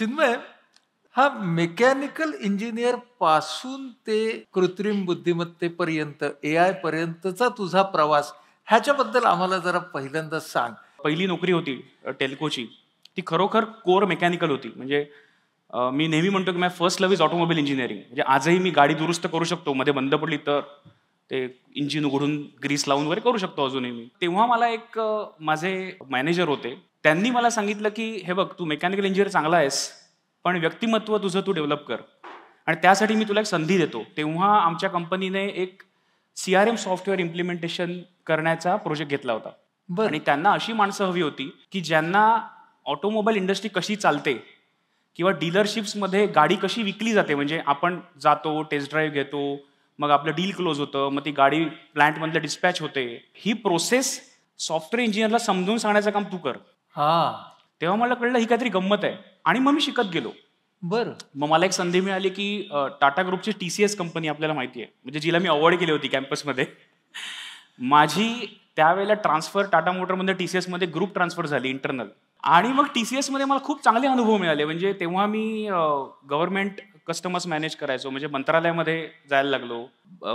चिन्मय, हा mechanical engineer पासून ते कृत्रिम बुद्धिमत्तेपर्यंत, एआय पर्यंतचा तुझा प्रवास, ह्याच्याबद्दल आम्हाला जरा पहिल्यांदा सांग. पहिली नोकरी होती टेल्कोची. ती खरोखर कोर मेकॅनिकल होती. म्हणजे मी नेहमी म्हणतो की my first love is automobile engineering. म्हणजे आजही मी गाडी दुरुस्त करू शकतो, मध्ये बंद पडली तर ते इंजिन उघडून ग्रीस लावून वगैरे करू शकतो अजूनही मी. तेव्हा मला एक माझे मॅनेजर होते, त्यांनी मला सांगितलं की हे बघ, तू मेकॅनिकल इंजिनिअर चांगला आहेस, पण व्यक्तिमत्व तुझं तू डेव्हलप कर आणि त्यासाठी मी तुला एक संधी देतो. तेव्हा आमच्या कंपनीने एक CRM सॉफ्टवेअर इम्प्लिमेंटेशन करण्याचा प्रोजेक्ट घेतला होता. बरं. आणि त्यांना अशी माणसं हवी होती की ज्यांना ऑटोमोबाईल इंडस्ट्री कशी चालते किंवा डीलरशिप्समध्ये गाडी कशी विकली जाते, म्हणजे आपण जातो, टेस्ट ड्राईव्ह घेतो, मग आपलं डील क्लोज होतं, मग ती गाडी प्लांटमधलं डिस्पॅच होते, ही प्रोसेस सॉफ्टवेअर इंजिनिअरला समजून सांगण्याचं काम तू कर. हा. तेव्हा मला कळलं ही काहीतरी गंमत आहे आणि मग मी शिकत गेलो. बरं. मग मला एक संधी मिळाली की टाटा ग्रुपची TCS कंपनी आपल्याला माहिती आहे, म्हणजे जिला मी अवॉर्ड केली होती कॅम्पसमध्ये. माझी त्यावेळेला ट्रान्सफर टाटा मोटरमध्ये TCS मध्ये ग्रुप ट्रान्सफर झाली इंटरनल. आणि मग TCS मध्ये मला खूप चांगले अनुभव मिळाले. म्हणजे तेव्हा मी गव्हर्नमेंट कस्टमर्स मॅनेज करायचो, म्हणजे मंत्रालयामध्ये जायला लागलो.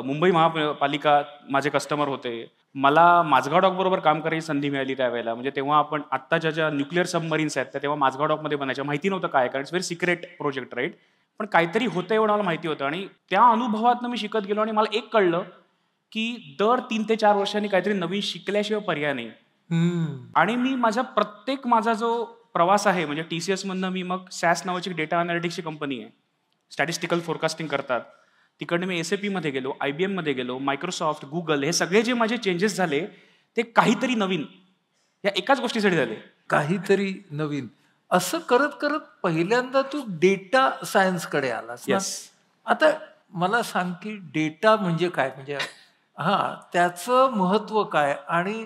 मुंबई महापालिका माझे कस्टमर होते. मला माझगाव डॉक बरोबर काम करायची संधी मिळाली त्यावेळेला. म्हणजे तेव्हा आपण आत्ताच्या ज्या न्यूक्लिअर सबमरीन्स आहेत त्या तेव्हा माझगाव डॉकमध्ये बनायच्या. माहिती नव्हतं काय, कारण it's very secret project, right. पण काहीतरी होतं एवढं मला माहिती होतं आणि त्या अनुभवातनं मी शिकत गेलो आणि मला एक कळलं की दर 3 ते 4 वर्षांनी काहीतरी नवीन शिकल्याशिवाय पर्याय नाही. आणि मी माझा जो प्रवास आहे, म्हणजे TCS मधनं मी मग SAS नावाची डेटा अनालिटिक्सची कंपनी आहे, स्टॅटिस्टिकल फोरकास्टिंग करतात, तिकडनं मी SAP मध्ये गेलो, IBM मध्ये गेलो, मायक्रोसॉफ्ट, गुगल, हे सगळे जे माझे चेंजेस झाले ते काहीतरी नवीन या एकाच गोष्टीसाठी झाले. काहीतरी नवीन असं करत करत पहिल्यांदा तू डेटा सायन्सकडे आलास ना. येस. आता मला सांग की डेटा म्हणजे काय, म्हणजे त्याचं महत्व काय, आणि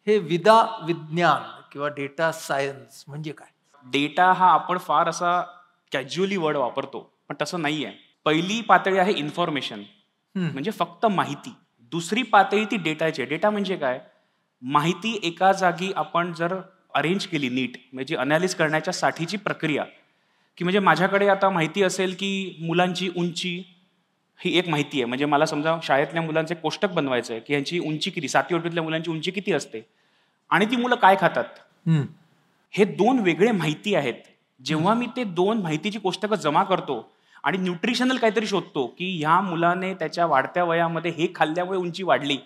हे विज्ञान किंवा डेटा सायन्स म्हणजे काय? डेटा हा आपण फार असा कॅज्युअली वर्ड वापरतो, पण तसं नाही आहे. पहिली पातळी आहे इन्फॉर्मेशन, म्हणजे फक्त माहिती. दुसरी पातळी ती डेटाची आहे. डेटा म्हणजे काय? माहिती एका जागी आपण जर अरेंज केली नीट, म्हणजे अनालिस करण्याच्या साठीची प्रक्रिया, की म्हणजे माझ्याकडे आता माहिती असेल की मुलांची उंची ही एक माहिती आहे. म्हणजे मला समजा शाळेतल्या मुलांचे कोष्टक बनवायचं आहे की यांची उंची किती, 7वी 8वीतल्या मुलांची उंची किती असते आणि ती मुलं काय खातात. हे 2 वेगळे माहिती आहेत. जेव्हा मी ते 2 माहितीची कोष्टकं जमा करतो आणि न्यूट्रिशनल काहीतरी शोधतो की ह्या मुलाने त्याच्या वाढत्या वयामध्ये हे खाल्ल्यामुळे उंची वाढली,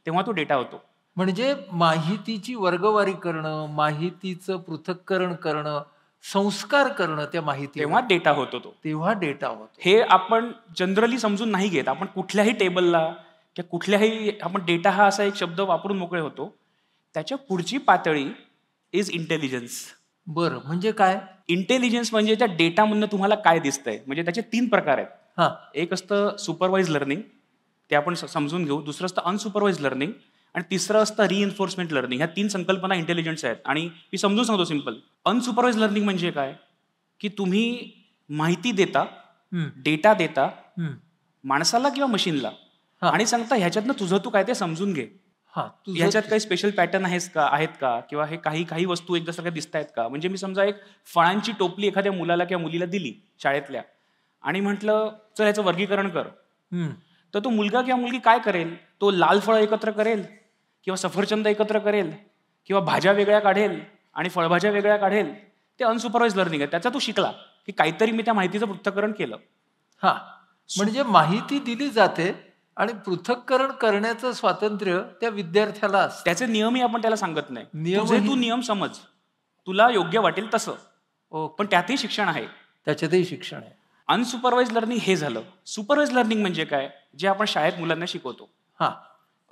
तेव्हा तो डेटा होतो. म्हणजे माहितीची वर्गवारी करणं, माहितीचं पृथक्करण करणं, संस्कार करणं त्या माहिती, तेव्हा डेटा होतो तो. तेव्हा डेटा होतो. हे आपण जनरली समजून नाही घेत. आपण कुठल्याही टेबलला किंवा कुठल्याही आपण डेटा हा असा एक शब्द वापरून मोकळे होतो. त्याच्या पुढची पातळी इज इंटेलिजन्स. बरं, म्हणजे काय? इंटेलिजन्स म्हणजे त्या डेटामधनं तुम्हाला काय दिसतंय. म्हणजे त्याचे 3 प्रकार आहेत. एक असतं सुपरवाइज लर्निंग, ते आपण समजून घेऊ. दुसरं असतं अनसुपरवाइज लर्निंग आणि तिसरं असतं रिइन्फोर्समेंट लर्निंग. ह्या 3 संकल्पना इंटेलिजन्स आहेत आणि मी समजून सांगतो सिंपल. अनसुपरवाइज लर्निंग म्हणजे काय, की तुम्ही माहिती देता, डेटा देता माणसाला किंवा मशीनला आणि सांगता ह्याच्यातनं तुझं तू काय ते समजून घे. ह्याच्यात काही स्पेशल पॅटर्न आहेत का किंवा हे काही वस्तू एकदा सगळ्या दिसत आहेत का. म्हणजे मी समजा एक फळांची टोपली एखाद्या मुलाला किंवा मुलीला दिली शाळेतल्या आणि म्हटलं चल ह्याचं वर्गीकरण कर, तर तो मुलगा किंवा मुलगी काय करेल, तो लाल फळं एकत्र करेल किंवा सफरचंद एकत्र करेल किंवा भाज्या वेगळ्या काढेल आणि फळभाज्या वेगळ्या काढेल. ते अनसुपरवाइज लर्निंग आहे. त्याचा तो शिकला की काहीतरी मी त्या माहितीचं पृथक्करण केलं. म्हणजे माहिती दिली जाते आणि पृथक्करण करण्याचं स्वातंत्र्य त्या विद्यार्थ्याला असतं. त्याचे नियमही आपण त्याला सांगत नाही. तू नियम समज, तुला योग्य वाटेल तसं. पण त्यातही शिक्षण आहे. त्याच्यातही शिक्षण आहे. अनसुपरवाइज लर्निंग हे झालं. सुपरवाइज लर्निंग म्हणजे काय, जे आपण शाळेत मुलांना शिकवतो.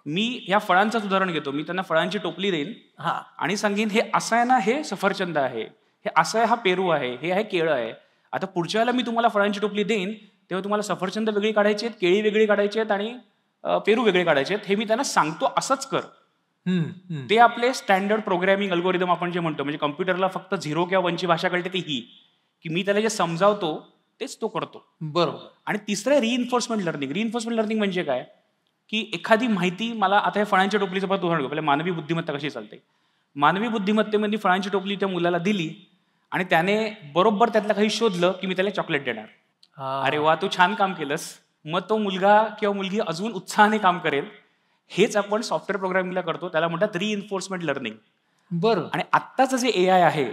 मी या फळांचंच उदाहरण घेतो. मी त्यांना फळांची टोपली देईन आणि सांगेन हे असं आहे ना, हे सफरचंद आहे, हे असं आहे, हा पेरू आहे, हे आहे केळं आहे. आता पुढच्या वेळेला मी तुम्हाला फळांची टोपली देईन तेव्हा तुम्हाला सफरचंद वेगळी काढायची आहेत, केळी वेगळी काढायची आहेत आणि पेरू वेगळे काढायचे आहेत. हे मी त्यांना सांगतो, असंच कर. ते आपले स्टँडर्ड प्रोग्रॅमिंग अल्गोरिदम आपण जे म्हणतो, म्हणजे कम्प्युटरला फक्त 0 किंवा 1ची भाषा कळते ती ही, की मी त्याला जे समजावतो तेच तो करतो. बरोबर. आणि तिसरं रिइन्फोर्समेंट लर्निंग. रिइन्फोर्समेंट लर्निंग म्हणजे काय, की एखादी माहिती मला आता हे फळांच्या टोपलीचं उदाहरण घेऊ. आपल्या मानवी बुद्धिमत्ता कशी चालते. मानवी बुद्धिमत्तेमध्ये फळांची टोपली त्या मुलाला दिली आणि त्याने बरोबर त्यातलं काही शोधलं की मी त्याला चॉकलेट देणार. हा. अरे वा, तू छान काम केलंस. मग तो मुलगा किंवा मुलगी अजून उत्साहाने काम करेल. हेच आपण सॉफ्टवेअर प्रोग्रामिंगला करतो, त्याला म्हणतात रिइन्फोर्समेंट लर्निंग. बरं. आणि आत्ताचं जे AI आहे,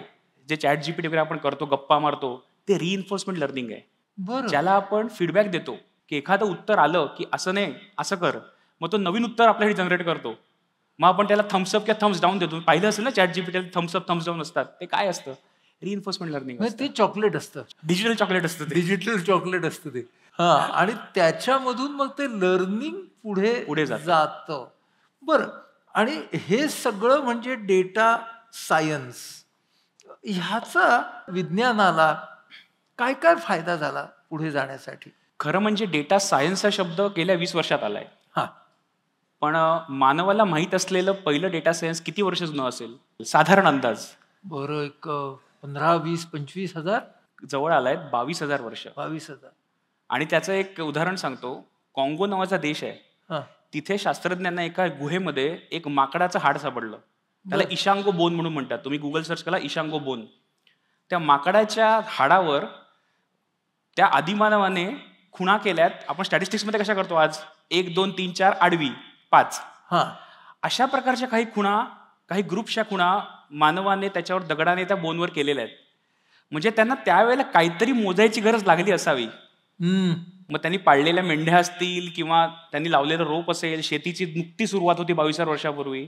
जे चॅट जीपीटी वगैरे आपण करतो, गप्पा मारतो, ते रिइन्फोर्समेंट लर्निंग आहे. बरं. ज्याला आपण फीडबॅक देतो की एखादं उत्तर आलं की असं नाही असं कर, मग तो नवीन उत्तर आपल्याकडे जनरेट करतो. मग आपण त्याला थम्सअप किंवा थम्स डाऊन देतो. पाहिलं असेल ना chat GPT thumbs up thumbs down असतात. ते काय असतं? Reinforcement learning. म्हणजे ते चॉकलेट असतं, डिजिटल चॉकलेट असतं ते. डिजिटल चॉकलेट असतं ते. हा. आणि त्याच्यामधून मग ते लर्निंग पुढे पुढे जातं. जातं. बरं. आणि हे सगळं म्हणजे डेटा सायन्स, ह्याचा विज्ञानाला काय काय फायदा झाला पुढे जाण्यासाठी? खरं म्हणजे डेटा सायन्स हा शब्द गेल्या 20 वर्षात आलाय. हा. पण मानवाला माहीत असलेलं पहिलं डेटा सायन्स किती वर्ष जुनं असेल? साधारण अंदाज बरं, एक 15, 20, 25 हजार, जवळ आलाय 22,000 वर्ष. 22,000. आणि त्याचं एक उदाहरण सांगतो. काँगो नावाचा देश आहे. हा. तिथे शास्त्रज्ञांना एका गुहेमध्ये एक माकडाचं हाड सापडलं. त्याला इशांगो बोन म्हणून म्हणतात. तुम्ही गुगल सर्च करा इशांगो बोन. त्या माकडाच्या हाडावर त्या आदिमानवाने खुणा केल्यात. आपण स्टॅटिस्टिक्समध्ये कशा करतो आज? 1, 2, 3, 4 आडवी 5. हा. अशा प्रकारच्या काही खुणा, काही ग्रुपच्या खुणा मानवाने त्याच्यावर दगडाने त्या बोनवर केलेल्या आहेत. म्हणजे त्यांना त्यावेळेला काहीतरी मोजायची गरज लागली असावी. मग त्यांनी पाळलेल्या मेंढ्या असतील किंवा त्यांनी लावलेलं रोप असेल, शेतीची नुकती सुरुवात होती 22,000 वर्षापूर्वी.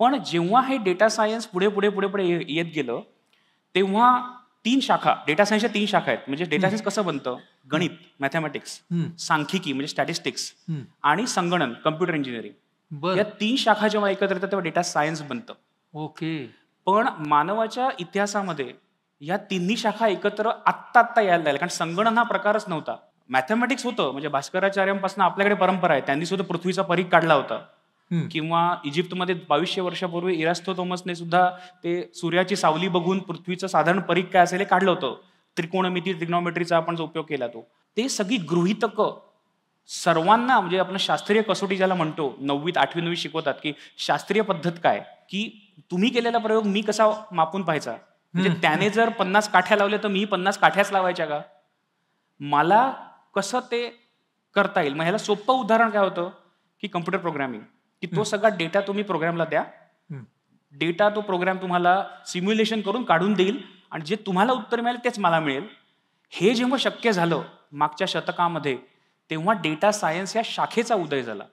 पण जेव्हा हे डेटा सायन्स पुढे पुढे पुढे पुढे येत गेलं, तेव्हा 3 शाखा, डेटा सायन्सच्या 3 शाखा आहेत. म्हणजे डेटा सायन्स कसं बनतं? गणित, मॅथमॅटिक्स, सांख्यिकी म्हणजे स्टॅटिस्टिक्स आणि संगणन, कम्प्युटर इंजिनिअरिंग. या 3 शाखा जेव्हा एकत्र येतात तेव्हा डेटा सायन्स बनतं. ओके. पण मानवाच्या इतिहासामध्ये या तिन्ही शाखा एकत्र आत्ता यायला लागल्या. कारण संगणन हा प्रकारच नव्हता. मॅथमॅटिक्स होतं, म्हणजे भास्कराचार्यांपासून आपल्याकडे परंपरा आहे. त्यांनी सुद्धा पृथ्वीचा परीघ काढला होता. किंवा इजिप्तमध्ये 2200 वर्षापूर्वी इरास्तोथोमसने सुद्धा ते सूर्याची सावली बघून पृथ्वीचं साधारण परीघ काय असेल हे काढलं होतं. त्रिकोणमिती, ट्रिग्नॉमेट्रीचा आपण जो उपयोग केला तो. ते सगळी गृहीतकं सर्वांना, म्हणजे आपण शास्त्रीय कसोटी ज्याला म्हणतो, 9वीत 8वी 9वी शिकवतात की शास्त्रीय पद्धत काय, की तुम्ही केलेला प्रयोग मी कसा मापून पाहायचा. म्हणजे त्याने जर 50 काठ्या लावल्या तर मी 50 काठ्याच लावायच्या का? मला कसं ते करता येईल. मग ह्याला सोपं उदाहरण काय होतं की कम्प्युटर प्रोग्रामिंग. की तो सगळा डेटा तुम्ही प्रोग्रामला द्या, डेटा तो प्रोग्राम तुम्हाला सिम्युलेशन करून काढून देईल आणि जे तुम्हाला उत्तर मिळेल तेच मला मिळेल. हे जेव्हा शक्य झालं मागच्या शतकामध्ये, तेव्हा डेटा सायन्स या शाखेचा उदय झाला.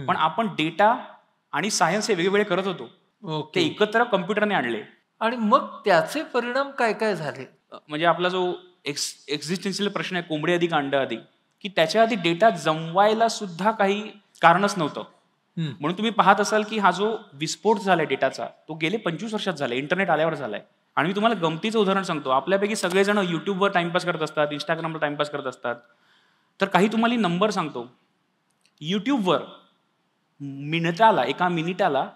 पण आपण डेटा आणि सायन्स हे वेगवेगळे करत होतो. ते एकत्र कम्प्युटरने आणले. आणि मग त्याचे परिणाम काय काय झाले? म्हणजे आपला जो एक्झिस्टेन्शियल प्रश्न आहे, कोंबडी आधी का अंडा आधी, की त्याच्या आधी डेटा जमवायला सुद्धा काही कारणच नव्हतं. म्हणून तुम्ही पाहत असाल की हा जो विस्फोट झालाय डेटाचा, तो गेले 25 वर्षात झालाय, इंटरनेट आल्यावर झालाय. आणि मी तुम्हाला गमतीचं उदाहरण सांगतो. आपल्यापैकी सगळेजण युट्यूबवर टाइमपास करत असतात, इंस्टाग्रामवर टाइमपास करत असतात. तर काही तुम्हाला नंबर सांगतो. युट्यूबवर मिनिटाला, एका मिनिटाला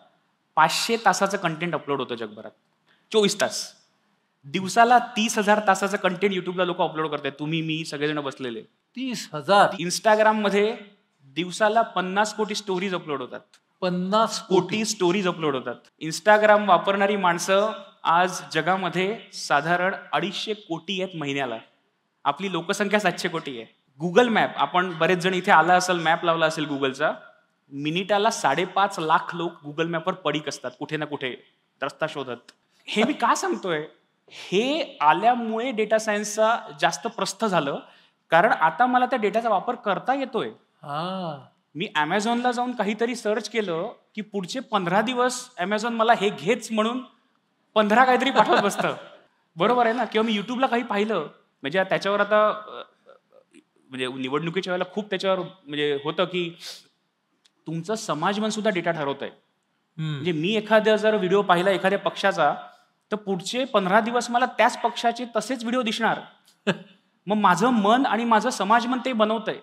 500 तासाचं कंटेंट अपलोड होतं जगभरात. 24 तास. दिवसाला 30,000 तासाचं कंटेंट युट्यूबला लोक अपलोड करतात. तुम्ही, मी, सगळेजण बसलेले. 30,000. इंस्टाग्राममध्ये दिवसाला 50 कोटी स्टोरीज अपलोड होतात. 50 कोटी स्टोरीज अपलोड होतात. इंस्टाग्राम वापरणारी माणसं आज जगामध्ये साधारण 250 कोटी आहेत महिन्याला. आपली लोकसंख्या 700 कोटी आहे. गुगल मॅप, आपण बरेच जण इथे आला असेल, मॅप लावला असेल गुगलचा. मिनिटाला 5.5 लाख लोक गुगल मॅपवर पडीक असतात, कुठे ना कुठे रस्ता शोधत. हे मी का सांगतोय? हे आल्यामुळे डेटा सायन्सचा जास्त प्रस्थ झालं. कारण आता मला त्या डेटाचा वापर करता येतोय. मी अमेझॉनला जाऊन काहीतरी सर्च केलं की पुढचे 15 दिवस अमेझॉन मला हे घेच म्हणून 15 काहीतरी पाठवत बसतं. बरोबर आहे ना? किंवा मी युट्यूबला काही पाहिलं, म्हणजे त्याच्यावर आता म्हणजे निवडणुकीच्या वेळेला खूप त्याच्यावर म्हणजे होतं की तुमचं समाजमन सुद्धा डेटा ठरवत आहे. म्हणजे मी एखादा जर व्हिडिओ पाहिला एखाद्या पक्षाचा, तर पुढचे 15 दिवस मला त्याच पक्षाचे तसेच व्हिडिओ दिसणार. मग माझं मन आणि माझं समाजमन ते बनवतंय.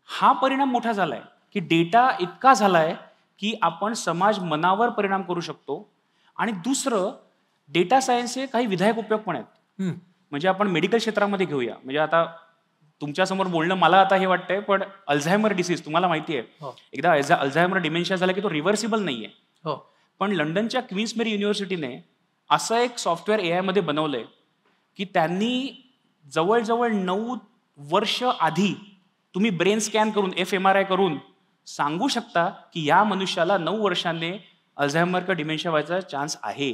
हा परिणाम मोठा झालाय की डेटा इतका झालाय की आपण समाज मनावर परिणाम करू शकतो. आणि दुसरं, डेटा सायन्सचे काही विधायक उपयोग पण आहेत. म्हणजे आपण मेडिकल क्षेत्रामध्ये घेऊया. म्हणजे आता तुमच्यासमोर बोलणं मला आता हे वाटतंय, पण अल्झायमर डिसीज तुम्हाला माहिती आहे, एकदा अल्झायमर डिमेन्शिया झाला की तो रिव्हर्सिबल नाहीये. पण लंडनच्या क्वीन्स मेरी युनिव्हर्सिटीने असं एक सॉफ्टवेअर AI मध्ये बनवलंय की त्यांनी जवळजवळ 9 वर्ष आधी तुम्ही ब्रेन स्कॅन करून fMRI करून सांगू शकता की या मनुष्याला 9 वर्षांनी अल्झायमर का डिमेन्शिया व्हायचा चान्स आहे.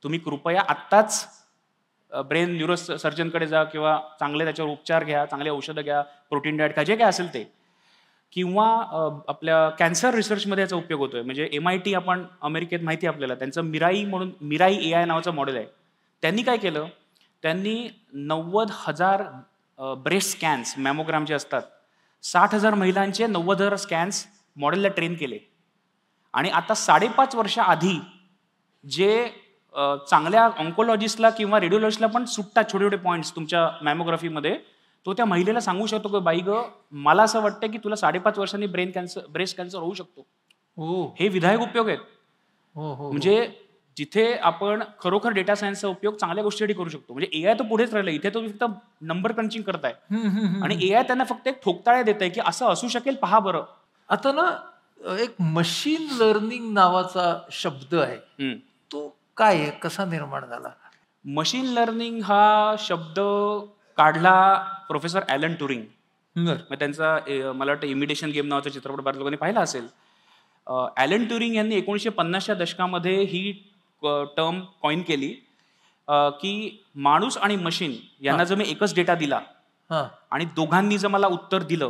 तुम्ही कृपया आत्ताच ब्रेन न्यूरो सर्जनकडे जा किंवा चांगले त्याच्यावर उपचार घ्या, चांगले औषधं घ्या, प्रोटीन डाएट खा, जे काय असेल ते. किंवा आपल्या कॅन्सर रिसर्चमध्ये याचा उपयोग होतोय. म्हणजे MIT आपण अमेरिकेत माहिती आहे आपल्याला, त्यांचं मिराई AI नावाचं मॉडेल आहे. त्यांनी काय केलं, त्यांनी 90,000 ब्रेस्ट स्कॅन्स मॅमोग्राम जे असतात 60,000 महिलांचे 90,000 स्कॅन्स मॉडेलला ट्रेन केले आणि आता 5.5 वर्षाआधी जे चांगल्या ऑन्कोलॉजिस्टला किंवा रेडिओलॉजिस्टला पण सुटतात छोटे छोटे पॉईंट्स तुमच्या मॅमोग्राफीमध्ये, तो त्या महिलेला सांगू शकतो की बाई ग, मला असं वाटतं की तुला 5.5 वर्षांनी ब्रेस्ट कॅन्सर होऊ शकतो. हे विधायक उपयोग आहेत. म्हणजे जिथे आपण खरोखर डेटा सायन्सचा उपयोग चांगल्या गोष्टीसाठी करू शकतो. म्हणजे AI तर पुढेच राहिलं, इथे तो फक्त नंबर क्रंचिंग करताय आणि AI त्यांना फक्त एक ठोकताळ्या देत आहे की असं असू शकेल, पहा बरं. आता ना एक मशीन लर्निंग नावाचा शब्द आहे, तो काय आहे, कसा निर्माण झाला? मशीन लर्निंग हा शब्द काढला प्रोफेसर ॲलन ट्युरिंग. मग त्यांचा मला वाटतं इमिटेशन गेम नावाचा चित्रपट बऱ्याच लोकांनी पाहिला असेल. ॲलन ट्युरिंग यांनी 1950च्या दशकामध्ये ही टर्म कॉइन केली की माणूस आणि मशीन यांना जर मी एकच डेटा दिला आणि दोघांनी जर मला उत्तर दिलं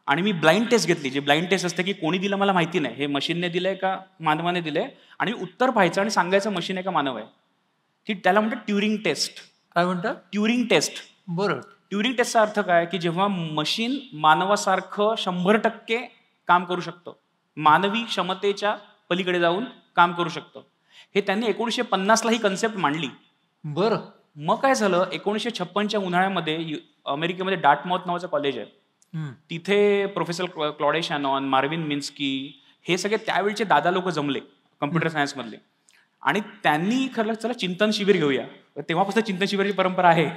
आणि मी ब्लाइंड टेस्ट घेतली, जी ब्लाइंड टेस्ट असते की कोणी दिलं मला माहिती नाही, हे मशीनने दिलंय का मानवाने दिलंय, आणि उत्तर पाहायचं आणि सांगायचं मशीन आहे का मानव आहे. ती त्याला म्हणतात ट्युरिंग टेस्ट. काय म्हणतात? Turing test. बरं. ट्युरिंग टेस्टचा अर्थ काय की जेव्हा मशीन मानवासारखं 100% काम करू शकतं, मानवी क्षमतेच्या पलीकडे जाऊन काम करू शकतं. हे त्यांनी 1950ला ही कन्सेप्ट मांडली. बरं. मग काय झालं, 1956च्या उन्हाळ्यामध्ये अमेरिकेमध्ये डार्टमाउथ नावाचं कॉलेज आहे, तिथे प्रोफेसर क्लॉडे शॅनॉन, मार्विन मिन्स्की हे सगळे त्यावेळचे दादा लोक जमले कम्प्युटर सायन्स मधले, आणि त्यांनी खरं चला चिंतन शिबिर घेऊया. तेव्हापासून चिंतन शिबिराची परंपरा आहे.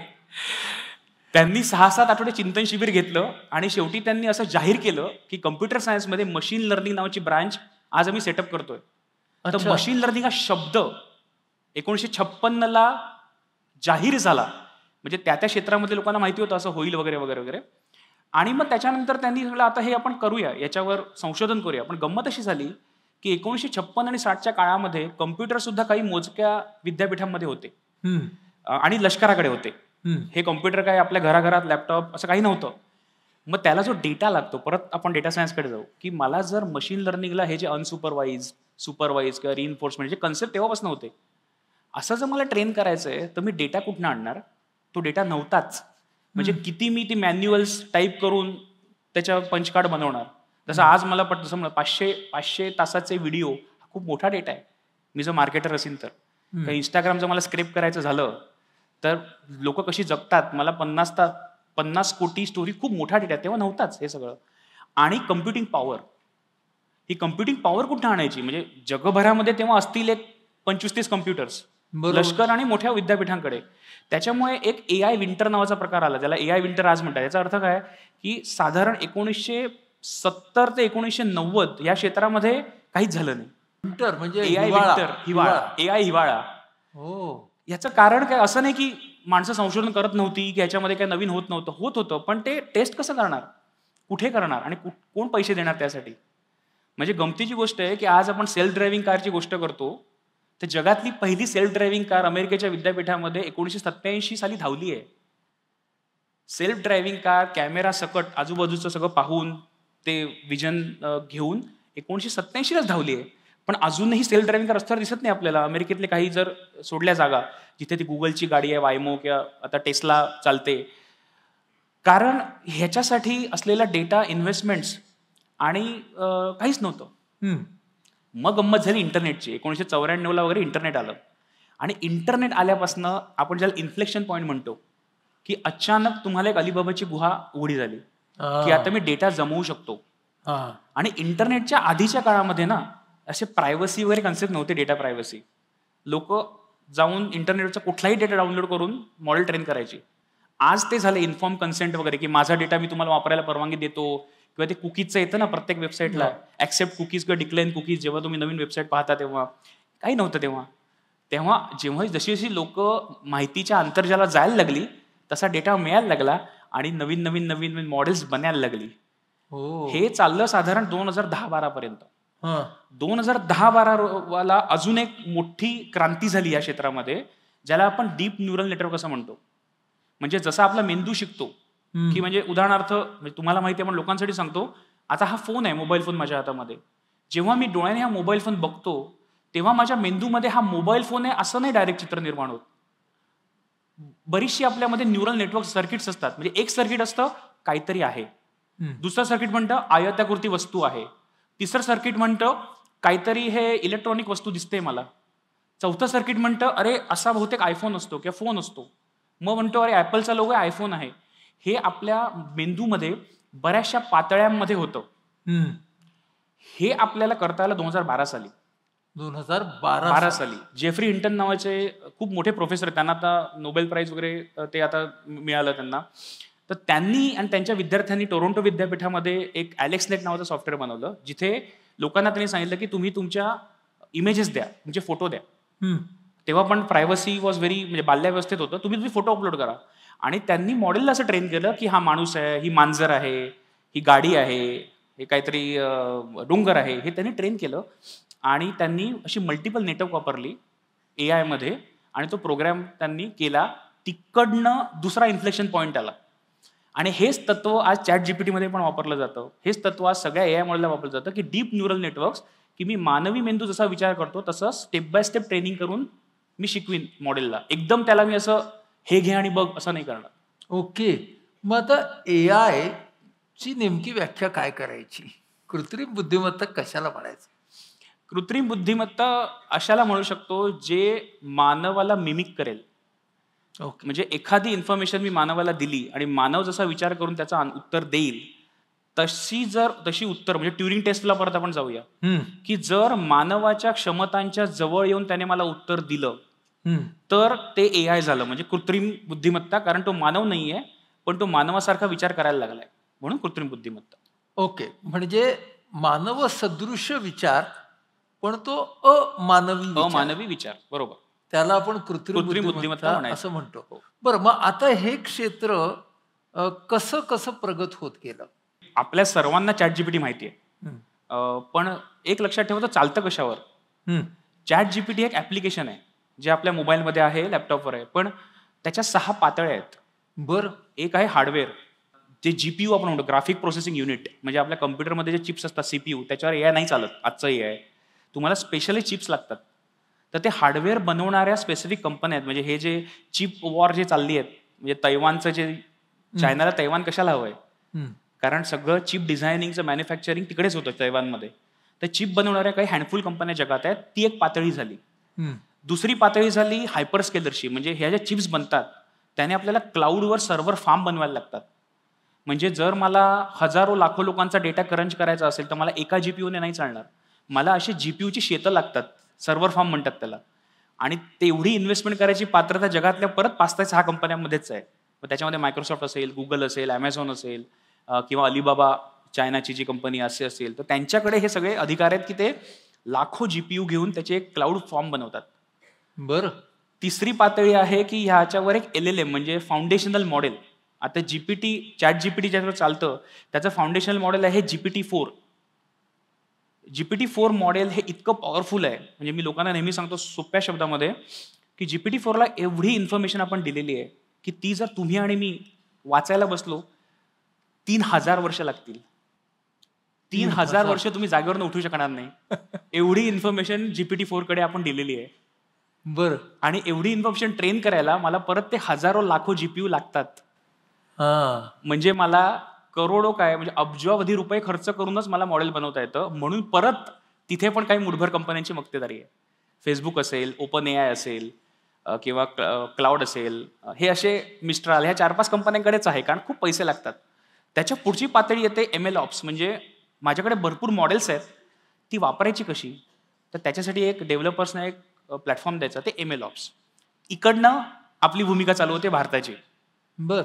त्यांनी 6-7 आठवडे चिंतन शिबिर घेतलं आणि शेवटी त्यांनी असं जाहीर केलं की कम्प्युटर सायन्समध्ये मशीन लर्निंग नावाची ब्रांच आज आम्ही सेटअप करतोय. तर मशीन लर्निंग हा शब्द 1956ला जाहीर झाला. म्हणजे त्या क्षेत्रामध्ये लोकांना माहिती होतं असं होईल वगैरे वगैरे वगैरे. आणि मग त्याच्यानंतर त्यांनी म्हटलं आता हे आपण करूया, याच्यावर संशोधन करूया. पण गंमत अशी झाली की 1956 आणि 60च्या काळामध्ये कम्प्युटर सुद्धा काही मोजक्या विद्यापीठांमध्ये होते आणि लष्कराकडे होते. हे कम्प्युटर काय आपल्या घराघरात लॅपटॉप असं काही नव्हतं. मग त्याला जो डेटा लागतो, परत आपण डेटा सायन्सकडे जाऊ, की मला जर मशीन लर्निंगला हे जे अनसुपरवाइज, सुपरवाइज किंवा रिइन्फोर्समेंट जे कन्सेप्ट तेव्हापासून होते, असं जर मला ट्रेन करायचंय तर मी डेटा कुठनं आणणार? तो डेटा नव्हताच. म्हणजे किती मी ती मॅन्युअल्स टाईप करून त्याच्या पंचकार्ड बनवणार. जसं आज मला जसं 500 तासाचे व्हिडिओ खूप मोठा डेटा आहे. मी जर मार्केटर असेल तर काही इंस्टाग्राम जर मला स्क्रेप करायचं झालं तर लोक कशी जगतात, मला 50 कोटी स्टोरी, खूप मोठा डेटा, तेव्हा नव्हताच हे सगळं. आणि कम्प्युटिंग पॉवर, ही कम्प्युटिंग पॉवर कुठं आणायची? म्हणजे जगभरामध्ये तेव्हा असतील एक 25-30 कम्प्युटर्स लष्कर आणि मोठ्या विद्यापीठांकडे. त्याच्यामुळे एक AI विंटर नावाचा प्रकार आला, ज्याला AI विंटर आज म्हणतात. याचा अर्थ काय की साधारण 1970 ते 1990 या क्षेत्रामध्ये काहीच झालं नाही. विंटर म्हणजे AI विंटर, हिवाळा, AI हिवाळा. याचं कारण काय? असं नाही की माणसं संशोधन करत नव्हती की याच्यामध्ये काय नवीन होत होतं, पण ते टेस्ट कसं करणार, कुठे करणार आणि कोण पैसे देणार त्यासाठी? म्हणजे गमतीची गोष्ट आहे की आज आपण सेल्फ ड्रायव्हिंग कारची गोष्ट करतो, तर जगातली पहिली सेल्फ ड्रायव्हिंग कार अमेरिकेच्या विद्यापीठामध्ये 1987 साली धावली आहे. सेल्फ ड्रायव्हिंग कार कॅमेरा सकट आजूबाजूचं सगळं पाहून ते विजन घेऊन 1987लाच धावली आहे. पण अजूनही सेल्फ ड्रायव्हिंग कार रस्त्यावर दिसत नाही आपल्याला. अमेरिकेतले काही जर सोडल्या जागा जिथे ती गुगलची गाडी आहे, वायमो किंवा आता टेस्ला चालते, कारण ह्याच्यासाठी असलेला डेटा, इन्व्हेस्टमेंट्स आणि काहीच नव्हतं. मग गंमत झाली इंटरनेटची. 1994ला वगैरे इंटरनेट आलं, आणि इंटरनेट आल्यापासून आपण ज्याला इन्फ्लेक्शन पॉईंट म्हणतो की अचानक तुम्हाला एक अलिबाबाची गुहा उघडी झाली की आता मी डेटा जमवू शकतो. आणि इंटरनेटच्या आधीच्या काळामध्ये ना असे प्रायव्हसी वगैरे कन्सेप्ट नव्हते, डेटा प्रायव्हसी. लोक जाऊन इंटरनेटचा कुठलाही डेटा डाउनलोड करून मॉडेल ट्रेन करायची. आज ते झालं इन्फॉर्म कन्सेंट वगैरे, की माझा डेटा मी तुम्हाला वापरायला परवानगी देतो, किंवा ते कुकीजचं येतं ना प्रत्येक वेबसाईटला, ऍक्सेप्ट कुकीज किंवा डिक्लाइन कुकीज. जेव्हा तुम्ही नवीन वेबसाईट पाहता तेव्हा काही नव्हतं तेव्हा. तेव्हा जेव्हा जशी जशी लोक माहितीच्या अंतर्जालात जायला लागली तसा डेटा मिळायला लागला आणि नवीन नवीन नवीन नवीन मॉडेल्स बनायला लागली. हे चाललं साधारण 2010-12 पर्यंत. 2010-12 वाला अजून एक मोठी क्रांती झाली या क्षेत्रामध्ये, ज्याला आपण डीप न्यूरल नेटवर्क असं म्हणतो. म्हणजे जसा आपला मेंदू शिकतो की म्हणजे उदाहरणार्थ तुम्हाला माहिती आहे, पण लोकांसाठी सांगतो, आता हा फोन आहे, मोबाईल फोन माझ्या हातामध्ये. जेव्हा मी डोळ्याने हा मोबाईल फोन बघतो तेव्हा माझ्या मेंदूमध्ये हा मोबाईल फोन आहे असं नाही डायरेक्ट चित्र निर्माण होत. बरीचशी आपल्यामध्ये न्यूरल नेटवर्क सर्किट्स असतात. म्हणजे एक सर्किट असतं काहीतरी आहे, दुसरं सर्किट म्हणतं आयताकृती वस्तू आहे, तिसरं सर्किट म्हणतं काहीतरी हे इलेक्ट्रॉनिक वस्तू दिसते मला, चौथं सर्किट म्हणतं अरे असा बहुतेक आयफोन असतो किंवा फोन असतो, मग म्हणतो अरे ॲपलचा लोगो आहे, आयफोन आहे. हे आपल्या मेंदूमध्ये बऱ्याचशा पातळ्यांमध्ये होतं. हे आपल्याला करता आलं 2012 साली. 2012 साली जेफ्री हिंटन नावाचे खूप मोठे प्रोफेसर आहेत, त्यांना आता नोबेल प्राइज वगैरे ते आता मिळालं त्यांना. तर त्यांनी आणि त्यांच्या विद्यार्थ्यांनी टोरंटो विद्यापीठामध्ये एक ॲलेक्सनेट नावाचं सॉफ्टवेअर बनवलं, जिथे लोकांना त्यांनी सांगितलं की तुम्ही तुमच्या इमेजेस द्या, तुमचे फोटो द्या. तेव्हा पण प्रायव्हसी वॉज व्हेरी, म्हणजे बाल्यावस्थेत होतं, तुम्ही फोटो अपलोड करा. आणि त्यांनी मॉडेलला असं ट्रेन केलं की हा माणूस आहे, ही मांजर आहे, ही गाडी आहे, हे काहीतरी डोंगर आहे, हे त्यांनी ट्रेन केलं. आणि त्यांनी अशी मल्टिपल नेटवर्क वापरली AI मध्ये आणि तो प्रोग्राम त्यांनी केला. तिकडनं दुसरा इन्फ्लेक्शन पॉईंट आला. आणि हेच तत्व आज ChatGPT मध्ये पण वापरलं जातं. हेच तत्व आज सगळ्या AI मॉडेलला वापरलं जातं की डीप न्यूरल नेटवर्क्स, की मी मानवी मेंदू जसा विचार करतो तसं स्टेप बाय स्टेप ट्रेनिंग करून मी शिकवीन मॉडेलला. एकदम त्याला मी असं हे घे आणि बघ असं नाही करणार. ओके. मग आता AI ची नेमकी व्याख्या काय करायची? कृत्रिम बुद्धिमत्ता कशाला म्हणायचं? कृत्रिम बुद्धिमत्ता अशाला म्हणू शकतो जे मानवाला मिमिक करेल. ओके. म्हणजे एखादी इन्फॉर्मेशन मी मानवाला दिली आणि मानव जसा विचार करून त्याचा उत्तर देईल, तशी उत्तर, म्हणजे ट्युरिंग टेस्टला परत आपण जाऊया, की जर मानवाच्या क्षमतांच्या जवळ येऊन त्याने मला उत्तर दिलं तर ते AI झालं, म्हणजे कृत्रिम बुद्धिमत्ता. कारण तो मानव नाहीये, पण तो मानवासारखा विचार करायला लागलाय, म्हणून कृत्रिम बुद्धिमत्ता. ओके. म्हणजे मानव सदृश विचार, पण तो अमानवी विचार, बरोबर, त्याला आपण कृत्रिम बुद्धिमत्ता असं म्हणतो. बरं, मग आता हे क्षेत्र कसं कसं प्रगत होत गेलं? आपल्या सर्वांना ChatGPT माहिती आहे, पण एक लक्षात ठेवा, चालतं कशावर? ChatGPT एक ऍप्लिकेशन आहे जे आपल्या मोबाईलमध्ये आहे, लॅपटॉपवर आहे, पण त्याच्या 6 पातळ्या आहेत. बरं. एक आहे हार्डवेअर, जे GPU आपण म्हणतो, ग्राफिक प्रोसेसिंग युनिट. म्हणजे आपल्या कम्प्युटरमध्ये जे चिप्स असतात, CPU, त्याच्यावर AI नाही चालत. आजचं AI तुम्हाला स्पेशली चिप्स लागतात. तर ते हार्डवेअर बनवणाऱ्या स्पेसिफिक कंपन्या आहेत. म्हणजे हे जे चिप वॉर जे चालली आहेत, म्हणजे तैवानचं जे, चायनाला तैवान कशाला हवंय? कारण सगळं चिप डिझायनिंगचं मॅन्युफॅक्चरिंग तिकडेच होतं तैवानमध्ये. तर चिप बनवणाऱ्या काही हँडफुल कंपन्या जगात आहेत. ती एक पातळी झाली. दुसरी पातळी झाली हायपर स्केलरची. म्हणजे ह्या ज्या चिप्स बनतात त्याने आपल्याला क्लाउडवर सर्व्हर फार्म बनवायला लागतात. म्हणजे जर मला हजारो लाखो लोकांचा डेटा क्रंच करायचा असेल तर मला एका GPU ने नाही चालणार. मला अशी GPUची शेतं लागतात, सर्व्हर फार्म म्हणतात त्याला. आणि तेवढी इन्व्हेस्टमेंट करायची पात्रता जगातल्या परत 5 ते 6 कंपन्यांमध्येच आहे. मग त्याच्यामध्ये मायक्रोसॉफ्ट असेल, गुगल असेल, Amazon असेल, किंवा अलिबाबा चायनाची जी कंपनी असेल, तर त्यांच्याकडे हे सगळे अधिकार आहेत की ते लाखो GPU घेऊन त्याचे एक क्लाउड फॉर्म बनवतात. बरं. तिसरी पातळी आहे की ह्याच्यावर एक LLM म्हणजे फाउंडेशनल मॉडेल. आता ChatGPT ज्यावर चालतं त्याचं फाउंडेशनल मॉडेल आहे GPT-4. GPT-4 मॉडेल हे इतकं पॉवरफुल आहे, म्हणजे मी लोकांना नेहमी सांगतो सोप्या शब्दामध्ये, की GPT-4ला एवढी इन्फॉर्मेशन आपण दिलेली आहे की ती जर तुम्ही आणि मी वाचायला बसलो 3000 वर्ष लागतील. 3000 वर्ष तुम्ही जागेवरनं उठू शकणार नाही. एवढी इन्फॉर्मेशन GPT-4 कडे आपण दिलेली आहे. बरं. आणि एवढी इन्फॉर्मेशन ट्रेन करायला मला परत ते हजारो लाखो GPU लागतात. म्हणजे मला करोडो म्हणजे अब्जावधी रुपये खर्च करूनच मला मॉडेल बनवता येतं. म्हणून परत तिथे पण काही मुठभर कंपन्यांची मक्तेदारी आहे. फेसबुक असेल, OpenAI असेल, किंवा क्लाउड असेल, हे असे मिस्ट्राल, ह्या 4-5 कंपन्यांकडेच आहे, कारण खूप पैसे लागतात. त्याच्या पुढची पातळी येते MLOps. म्हणजे माझ्याकडे भरपूर मॉडेल्स आहेत, ती वापरायची कशी? तर त्याच्यासाठी एक डेव्हलपर्सना एक प्लॅटफॉर्म द्यायचा, ते MLOps. इकडनं आपली भूमिका चालू होते भारताची. बरं.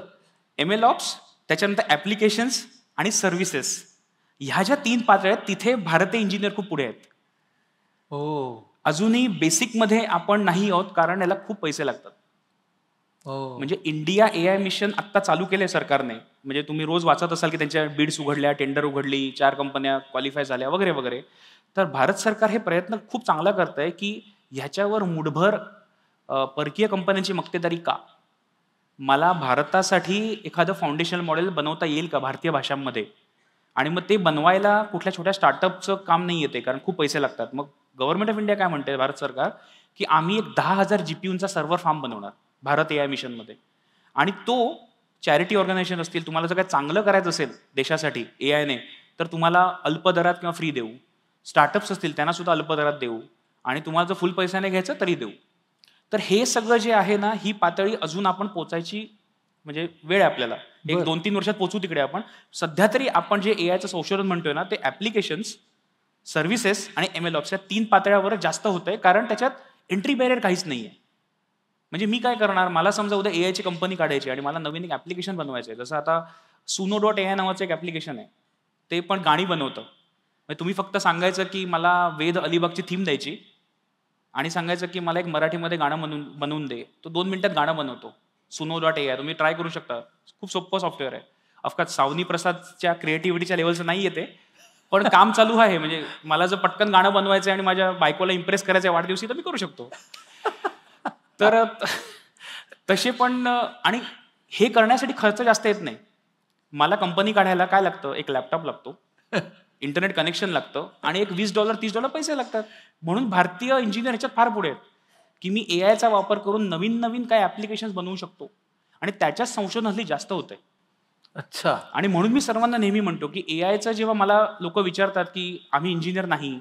MLOps, त्याच्यानंतर ॲप्लिकेशन्स आणि सर्व्हिसेस, ह्या ज्या 3 पातळ्या आहेत तिथे भारतीय इंजिनियर खूप पुढे आहेत. अजूनही बेसिकमध्ये आपण नाही आहोत, कारण याला खूप पैसे लागतात. हो. म्हणजे इंडिया AI मिशन आत्ता चालू केलंय सरकारने. म्हणजे तुम्ही रोज वाचत असाल की त्यांच्या बिड्स उघडल्या, टेंडर उघडली, 4 कंपन्या क्वालिफाय झाल्या वगैरे, वगैरे. तर भारत सरकार हे प्रयत्न खूप चांगला करतंय की ह्याच्यावर मुठभर परकीय कंपन्यांची मक्तेदारी का? मला भारतासाठी एखादं फाउंडेशनल मॉडेल बनवता येईल का भारतीय भाषांमध्ये? आणि मग ते बनवायला कुठल्या छोट्या स्टार्टअपचं काम नाही येते, कारण खूप पैसे लागतात. मग गव्हर्नमेंट ऑफ इंडिया काय म्हणते, भारत सरकार, की आम्ही एक 10,000 GPUचा सर्व्हर फार्म बनवणार भारत AI मिशनमध्ये. आणि तो चॅरिटी ऑर्गनायझेशन असतील, तुम्हाला जर काही चांगलं करायचं असेल देशासाठी AIने, तर तुम्हाला अल्प दरात किंवा फ्री देऊ. स्टार्टअप्स असतील त्यांना सुद्धा अल्प दरात देऊ. आणि तुम्हाला जर फुल पैशाने घ्यायचं तरी देऊ. तर हे सगळं जे आहे ना, ही पातळी अजून आपण पोचायची म्हणजे वेळ आहे आपल्याला. एक बरं. 2-3 वर्षात पोहोचू तिकडे आपण. सध्या तरी आपण जे AIचं संशोधन म्हणतोय ना, ते ॲप्लिकेशन्स, सर्व्हिसेस आणि MLOps या 3 पातळ्यावर जास्त होतंय, कारण त्याच्यात एंट्री बॅरियर काहीच नाहीये. म्हणजे मी काय करणार, मला समजा उद्या AIची कंपनी काढायची आणि मला नवीन एक ॲप्लिकेशन बनवायचं आहे. जसं आता suno.ai नावाचं एक ॲप्लिकेशन आहे. ते पण गाणी बनवतं. म्हणजे तुम्ही फक्त सांगायचं की मला वेद अलिबागची थीम द्यायची आणि सांगायचं की मला एक मराठीमध्ये गाणं बनवून दे. तो 2 मिनिटात गाणं बनवतो. suno.ai तुम्ही ट्राय करू शकता. खूप सोपं सॉफ्टवेअर आहे. ऑफकोर्स सावनी प्रसादच्या क्रिएटिव्हिटीच्या लेव्हलचं नाही येते, पण काम चालू आहे. म्हणजे मला जर पटकन गाणं बनवायचं आहे आणि माझ्या बायकोला इम्प्रेस करायचं आहे वाढदिवशी, तर मी करू शकतो. तर तसे पण आणि हे करण्यासाठी खर्च जास्त येत नाही. मला कंपनी काढायला काय लागतं, एक लॅपटॉप लागतो, इंटरनेट कनेक्शन लागतं आणि एक $20 $30 पैसे लागतात. म्हणून भारतीय इंजिनियर ह्याच्यात फार पुढे आहेत, की मी AIचा वापर करून नवीन नवीन काय ॲप्लिकेशन्स बनवू शकतो. आणि त्याच्यात संशोधन हल्ली जास्त होतंय. अच्छा. आणि म्हणून मी सर्वांना नेहमी म्हणतो, की AIचं जेव्हा मला लोकं विचारतात, की आम्ही इंजिनियर नाही,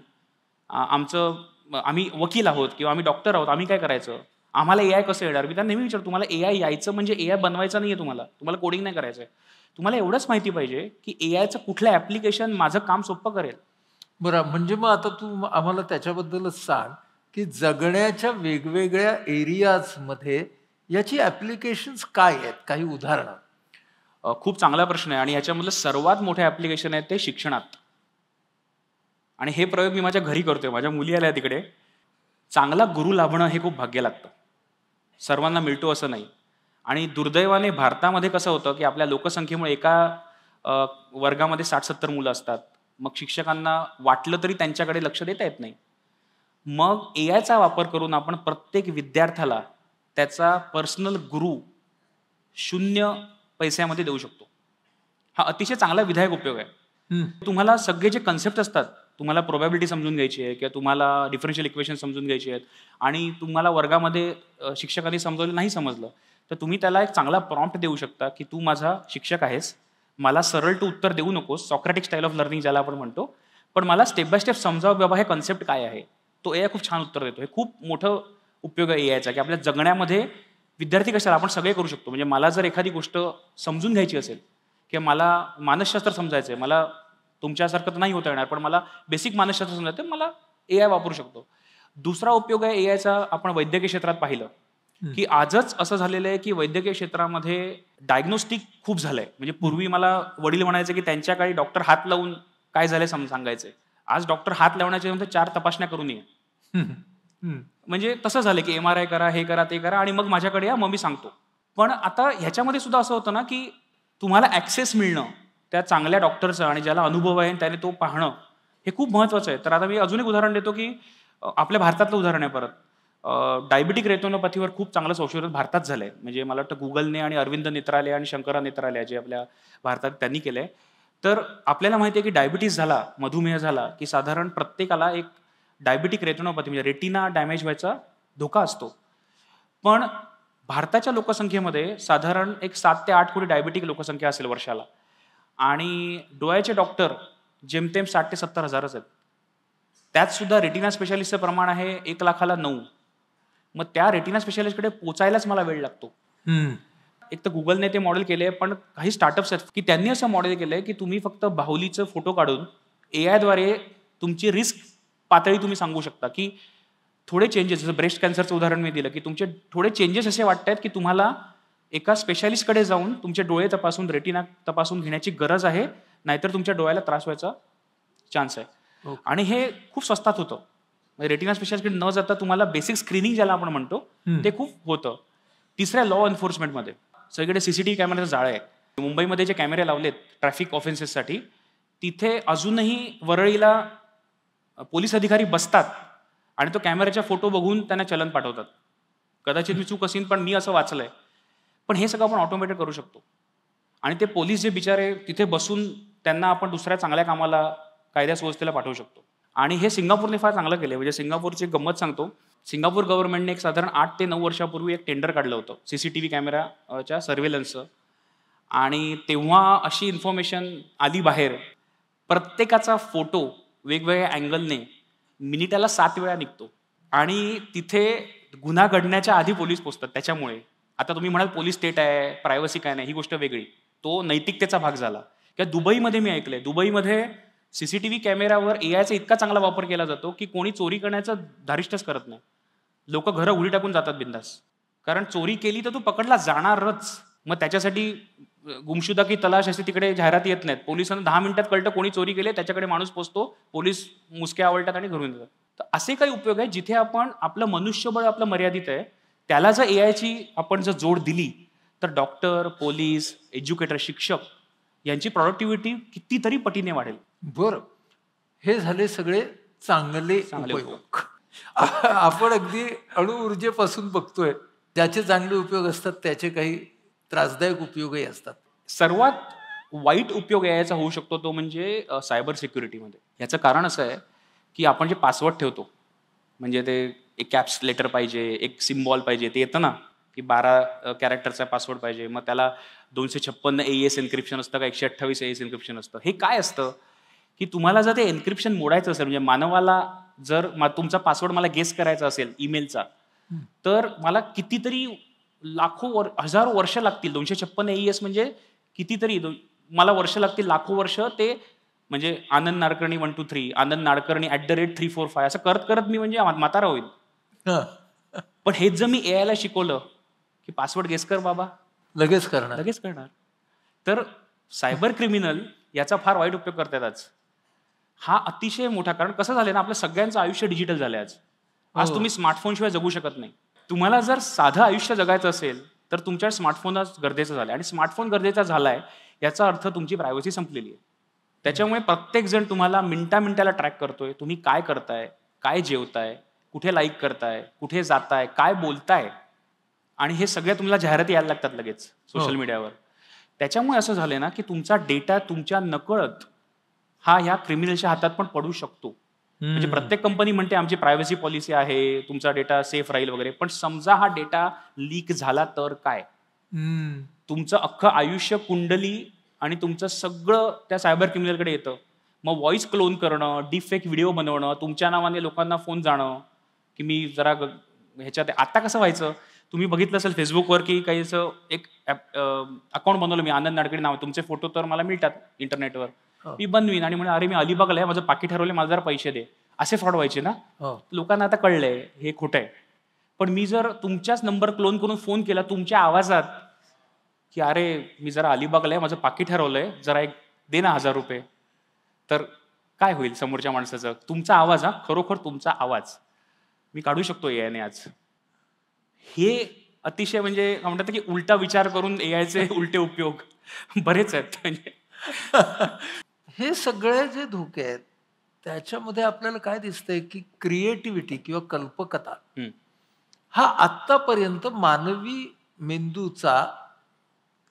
आम्ही वकील आहोत किंवा आम्ही डॉक्टर आहोत, आम्ही काय करायचं? आम्हाला AI कसं येणार? मी त्यांना नेहमी विचारतो, तुम्हाला AI यायचं म्हणजे AI बनवायचं नाहीये तुम्हाला. तुम्हाला कोडिंग नाही करायचंय. तुम्हाला एवढंच माहिती पाहिजे, की AIचं कुठलं ॲप्लिकेशन माझं काम सोपं करेल. बरं, म्हणजे मग आता तू आम्हाला त्याच्याबद्दलच सांग, की जगण्याच्या वेगवेगळ्या एरियाजमध्ये याची ॲप्लिकेशन्स काय आहेत? काही उदाहरणं? खूप चांगला प्रश्न आहे आणि ह्याच्यामधलं सर्वात मोठं ॲप्लिकेशन आहे ते शिक्षणात. आणि हे प्रयोग मी माझ्या घरी करतोय. माझ्या मुली आल्या तिकडे. चांगला गुरु लाभणं हे खूप भाग्य लागतं. सर्वांना मिळतो असं नाही. आणि दुर्दैवाने भारतामध्ये कसं होतं, की आपल्या लोकसंख्येमुळे एका वर्गामध्ये 60-70 मुलं असतात. मग शिक्षकांना वाटलं तरी त्यांच्याकडे लक्ष देता येत नाही. मग AIचा वापर करून आपण प्रत्येक विद्यार्थ्याला त्याचा पर्सनल गुरु 0 पैशामध्ये देऊ शकतो. हा अतिशय चांगला विधायक उपयोग आहे. हं. तुम्हाला सगळे जे कन्सेप्ट असतात, तुम्हाला प्रोबॅबिलिटी समजून घ्यायची आहे किंवा तुम्हाला डिफरन्शियल इक्वेशन समजून घ्यायची आहेत आणि तुम्हाला वर्गामध्ये शिक्षकांनी समजवलं नाही समजलं, तर तुम्ही त्याला एक चांगला प्रॉम्प्ट देऊ शकता, की तू माझा शिक्षक आहेस. मला सरळ तू उत्तर देऊ नकोस, सॉक्रेटिक स्टाईल ऑफ लर्निंग ज्याला आपण म्हणतो. पण मला स्टेप बाय स्टेप समजाव बाबा हे कन्सेप्ट काय आहे. तो AI खूप छान उत्तर देतो. हे खूप मोठं उपयोग आहे AIचा, की आपल्या जगण्यामध्ये विद्यार्थी कशाला आपण सगळे करू शकतो. म्हणजे मला जर एखादी गोष्ट समजून घ्यायची असेल किंवा मला मानसशास्त्र समजायचं आहे, मला तुमच्यासारखं तर नाही होता येणार, पण मला बेसिक मानसशास्त्र समजायचं, मला AI वापरू शकतो. दुसरा उपयोग आहे AIचा आपण वैद्यकीय क्षेत्रात पाहिलं, की आजच असं झालेलं आहे, की वैद्यकीय क्षेत्रामध्ये डायग्नोस्टिक खूप झालंय. म्हणजे पूर्वी मला वडील म्हणायचे, की त्यांच्या काळी डॉक्टर हात लावून काय झालंय सांगायचे. आज डॉक्टर हात लावण्याच्या नंतर 4 तपासण्या करून ये. हं, हं. म्हणजे तसं झालं, की MRI करा, हे करा, ते करा आणि मग माझ्याकडे या, मग मी सांगतो. पण आता ह्याच्यामध्ये सुद्धा असं होतं ना, की तुम्हाला ॲक्सेस मिळणं त्या चांगल्या डॉक्टरचं आणि ज्याला अनुभव आहे त्याने तो पाहणं, हे खूप महत्त्वाचं आहे. तर आता मी अजून एक उदाहरण देतो, की आपल्या भारतातलं उदाहरण आहे परत. डायबिटिक रेटिनोपॅथीवर खूप चांगलं संशोधन भारतात झालंय. म्हणजे मला वाटतं Googleने आणि अरविंद नेत्रालय आणि शंकरा नेत्रालय जे आपल्या भारतात त्यांनी केलंय. तर आपल्याला माहिती आहे, की डायबिटीज झाला, मधुमेह झाला, की साधारण प्रत्येकाला एक डायबिटिक रेटिनोपॅथी म्हणजे रेटिना डॅमेज व्हायचा धोका असतो. पण भारताच्या लोकसंख्येमध्ये साधारण एक 7 ते 8 कोटी डायबिटिक लोकसंख्या असेल वर्षाला आणि डोळ्याचे डॉक्टर जेमतेम 60 ते 70 हजारच आहेत. त्यात सुद्धा रेटिना स्पेशालिस्टचं प्रमाण आहे 1,00,000ला 9. मग त्या रेटिना स्पेशालिस्टकडे पोचायलाच मला वेळ लागतो. हं. एक तर Googleने ते मॉडेल केले, पण काही स्टार्टअप्स आहेत, की त्यांनी असं मॉडेल केलंय, की तुम्ही फक्त बाहुलीचं फोटो काढून AIद्वारे तुमची रिस्क पातळी तुम्ही सांगू शकता, की थोडे चेंजेस, जसं ब्रेस्ट कॅन्सरचं उदाहरण मी दिलं, की तुमचे थोडे चेंजेस असे वाटतायत, की तुम्हाला एका स्पेशालिस्टकडे जाऊन तुमचे डोळे तपासून, रेटिना तपासून घेण्याची गरज आहे, नाहीतर तुमच्या डोळ्याला त्रास व्हायचा चान्स आहे. ओके. आणि हे खूप स्वस्तात होतं. रेटिना स्पेशालिस्टकडे न जाता तुम्हाला बेसिक स्क्रीनिंग ज्याला आपण म्हणतो ते खूप होतं. तिसऱ्या लॉ एन्फोर्समेंटमध्ये सगळीकडे सीसीटीव्ही कॅमेऱ्याचं जाळं आहे. मुंबईमध्ये जे कॅमेरे लावलेत ट्रॅफिक ऑफेन्सेससाठी, तिथे अजूनही वरळीला पोलीस अधिकारी बसतात आणि तो कॅमेऱ्याच्या फोटो बघून त्यांना चलन पाठवतात. कदाचित मी चूक असेल, पण मी असं वाचलंय. पण हे सगळं आपण ऑटोमेटेड करू शकतो. आणि ते पोलीस जे बिचारे तिथे बसून त्यांना आपण दुसऱ्या चांगल्या कामाला, कायद्या सुव्यवस्थेला पाठवू शकतो. आणि हे सिंगापूरने फार चांगलं केलं. म्हणजे सिंगापूरची गंमत सांगतो. सिंगापूर गव्हर्नमेंटने एक साधारण 8 ते 9 वर्षापूर्वी एक टेंडर काढलं होतं सीसीटीव्ही कॅमेराच्या सर्व्हेलन्सचं. आणि तेव्हा अशी इन्फॉर्मेशन आली बाहेर, प्रत्येकाचा फोटो वेगवेगळ्या अँगलने मिनिटाला 7 वेळा निघतो. आणि तिथे गुन्हा घडण्याच्या आधी पोलीस पोहोचतात. त्याच्यामुळे आता तुम्ही म्हणाल पोलीस स्टेट आहे, प्रायव्हसी काय नाही, ही गोष्ट वेगळी. तो नैतिकतेचा भाग झाला. किंवा दुबईमध्ये मी ऐकलंय, दुबईमध्ये सीसीटीव्ही कॅमेरावर एआयचा इतका चांगला वापर केला जातो की कोणी चोरी करण्याचं धारिष्टच करत नाही. लोक घरं उडी टाकून जातात बिंदास. कारण चोरी केली तर तू पकडला जाणारच. मग त्याच्यासाठी गुमशुदा की तलाश असे तिकडे जाहिराती येत नाहीत. पोलिसांना 10 मिनिटात कळतं कोणी चोरी केली, त्याच्याकडे माणूस पोचतो, पोलीस मुसक्या आवळतात आणि घरून येतात. तर असे काही उपयोग आहे जिथे आपण आपलं मनुष्यबळ आपलं मर्यादित आहे, त्याला जर एआयची आपण जर जोड दिली तर डॉक्टर, पोलीस, एज्युकेटर, शिक्षक यांची प्रॉडक्टिव्हिटी कितीतरी पटीने वाढेल. बरं, हे झाले सगळे चांगले उपयोग. आपण अगदी अणुऊर्जेपासून बघतोय, ज्याचे चांगले उपयोग असतात त्याचे काही त्रासदायक उपयोगही असतात. सर्वात वाईट उपयोग याचा होऊ शकतो तो म्हणजे सायबर सिक्युरिटीमध्ये. याचं कारण असं आहे की आपण जे पासवर्ड ठेवतो, म्हणजे ते एक कॅप्स लेटर पाहिजे, एक सिम्बॉल पाहिजे, ते येतं ना की 12 कॅरेक्टरचा पासवर्ड पाहिजे, मग त्याला 256 AES एन्क्रिप्शन असतं का 128 AES एन्क्रिप्शन असतं. हे काय असतं की तुम्हाला जर ते एन्क्रिप्शन मोडायचं असेल, म्हणजे मानवाला जर तुमचा पासवर्ड मला गेस करायचा असेल ईमेलचा, तर मला कितीतरी लाखो हजारो वर्ष लागतील. 256 AES म्हणजे कितीतरी, मला वर्ष लागतील, लाखो वर्ष. ते म्हणजे आनंद नाडकर्णी 1 2 3, आनंद नाडकर्णी @345 असं करत करत मी म्हणजे म्हातारा होईल. पण हेच जर मी एआयला शिकवलं की पासवर्ड गेस कर बाबा, लगेच करणार. तर सायबर क्रिमिनल याचा फार वाईट उपयोग करतात आज. हा अतिशय मोठा, कारण कसं झालं ना, आपलं सगळ्यांचं आयुष्य डिजिटल झालंय आज. आज तुम्ही स्मार्टफोन शिवाय जगू शकत नाही. तुम्हाला जर साधं आयुष्य जगायचं असेल तर तुमच्या स्मार्टफोनच गरजेचं झालं. आणि स्मार्टफोन गरजेचा झालाय याचा अर्थ तुमची प्रायव्हसी संपलेली आहे. त्याच्यामुळे प्रत्येक जण तुम्हाला मिनिटाला ट्रॅक करतोय. तुम्ही काय करताय, काय जेवताय, कुठे लाईक करताय, कुठे जाताय, काय बोलताय, आणि हे सगळ्या तुम्हाला जाहिराती यायला लागतात लगेच सोशल मीडियावर. त्याच्यामुळे असं झालंय ना की तुमचा डेटा तुमच्या नकळत हा ह्या क्रिमिनलच्या हातात पण पडू शकतो. म्हणजे प्रत्येक कंपनी म्हणते आमची प्रायव्हसी पॉलिसी आहे, तुमचा डेटा सेफ राहील वगैरे, पण समजा हा डेटा लीक झाला तर काय? तुमचं अख्खं आयुष्य, कुंडली आणि तुमचं सगळं त्या सायबर क्रिमिनलकडे येतं. मग व्हॉइस क्लोन करणं, डीप फेक व्हिडिओ बनवणं, तुमच्या नावाने लोकांना फोन जाणं की मी जरा ह्याच्यात. आता कसं व्हायचं, तुम्ही बघितलं असेल फेसबुकवर की काही असं एक अकाउंट बनवलं मी, आनंद नाडकरी नाव, तुमचे फोटो तर मला मिळतात इंटरनेटवर, मी बनवीन आणि म्हणजे अरे मी अलिबागला आहे, माझं पाकिट हरवलं, मला जरा पैसे दे, असे फ्रॉड व्हायचे ना. लोकांना आता कळलंय हे खोटं आहे. पण मी जर तुमच्याच नंबर क्लोन करून फोन केला तुमच्या आवाजात की अरे मी जरा अलिबागला आहे, माझं पाकिट हरवलंय, जरा एक दे ना 1000 रुपये, तर काय होईल समोरच्या माणसाचं? तुमचा आवाज, हा खरोखर तुमचा आवाज मी काढू शकतो एआयने आज. हे अतिशय म्हणजे म्हणतात की उलटा विचार करून एआयचे उलटे उपयोग बरेच आहेत. म्हणजे हे सगळे जे धोके आहेत त्याच्यामध्ये आपल्याला काय दिसतंय की क्रिएटिव्हिटी किंवा कल्पकता हा आत्तापर्यंत मानवी मेंदूचा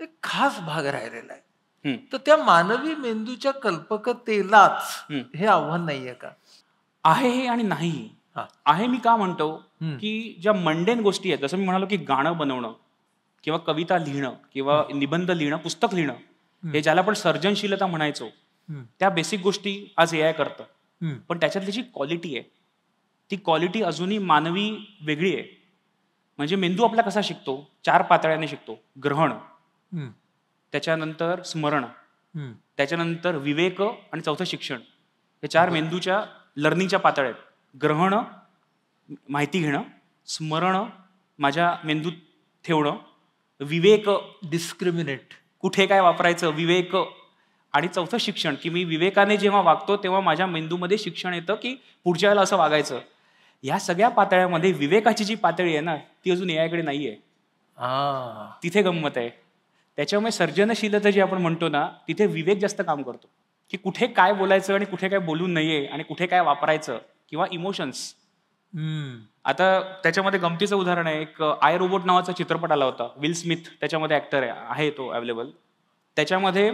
एक खास भाग राहिलेला आहे. तर त्या मानवी मेंदूच्या कल्पकतेलाच हे आव्हान नाहीये का? आहे हे आणि नाही आहे. मी का म्हणतो की ज्या मंडेन गोष्टी आहेत, जसं मी म्हणालो की गाणं बनवणं किंवा कविता लिहिणं किंवा निबंध लिहिणं, पुस्तक लिहिणं, हे ज्याला आपण सर्जनशीलता म्हणायचो, त्या बेसिक गोष्टी आज एआय करतं. पण त्याच्यातली जी क्वालिटी आहे ती क्वालिटी अजूनही मानवी वेगळी आहे. म्हणजे मेंदू आपला कसा शिकतो? 4 पातळ्याने शिकतो. ग्रहण, त्याच्यानंतर स्मरण, त्याच्यानंतर विवेक आणि चौथं शिक्षण. हे 4 मेंदूच्या लर्निंगच्या पातळ्या आहेत. ग्रहण, माहिती घेणं, स्मरण, माझ्या मेंदूत ठेवणं, विवेक, डिस्क्रिमिनेट, कुठे काय वापरायचं, विवेक, आणि चौथं शिक्षण, की मी विवेकाने जेव्हा वागतो तेव्हा माझ्या मेंदूमध्ये शिक्षण येतं की पुढच्या वेळेला असं वागायचं. या सगळ्या पातळ्यामध्ये विवेकाची जी पातळी आहे ना ती अजून AI कडे नाहीये. तिथे गंमत आहे. त्याच्यामुळे सर्जनशीलता जी आपण म्हणतो ना तिथे विवेक जास्त काम करतो, की कुठे काय बोलायचं आणि कुठे काय बोलू नये आणि कुठे काय वापरायचं, किंवा इमोशन्स. आता त्याच्यामध्ये गमतीचं उदाहरण आहे, एक आय रोबोट नावाचा चित्रपट आला होता. विल स्मिथ त्याच्यामध्ये ऍक्टर आहे तो अवेलेबल. त्याच्यामध्ये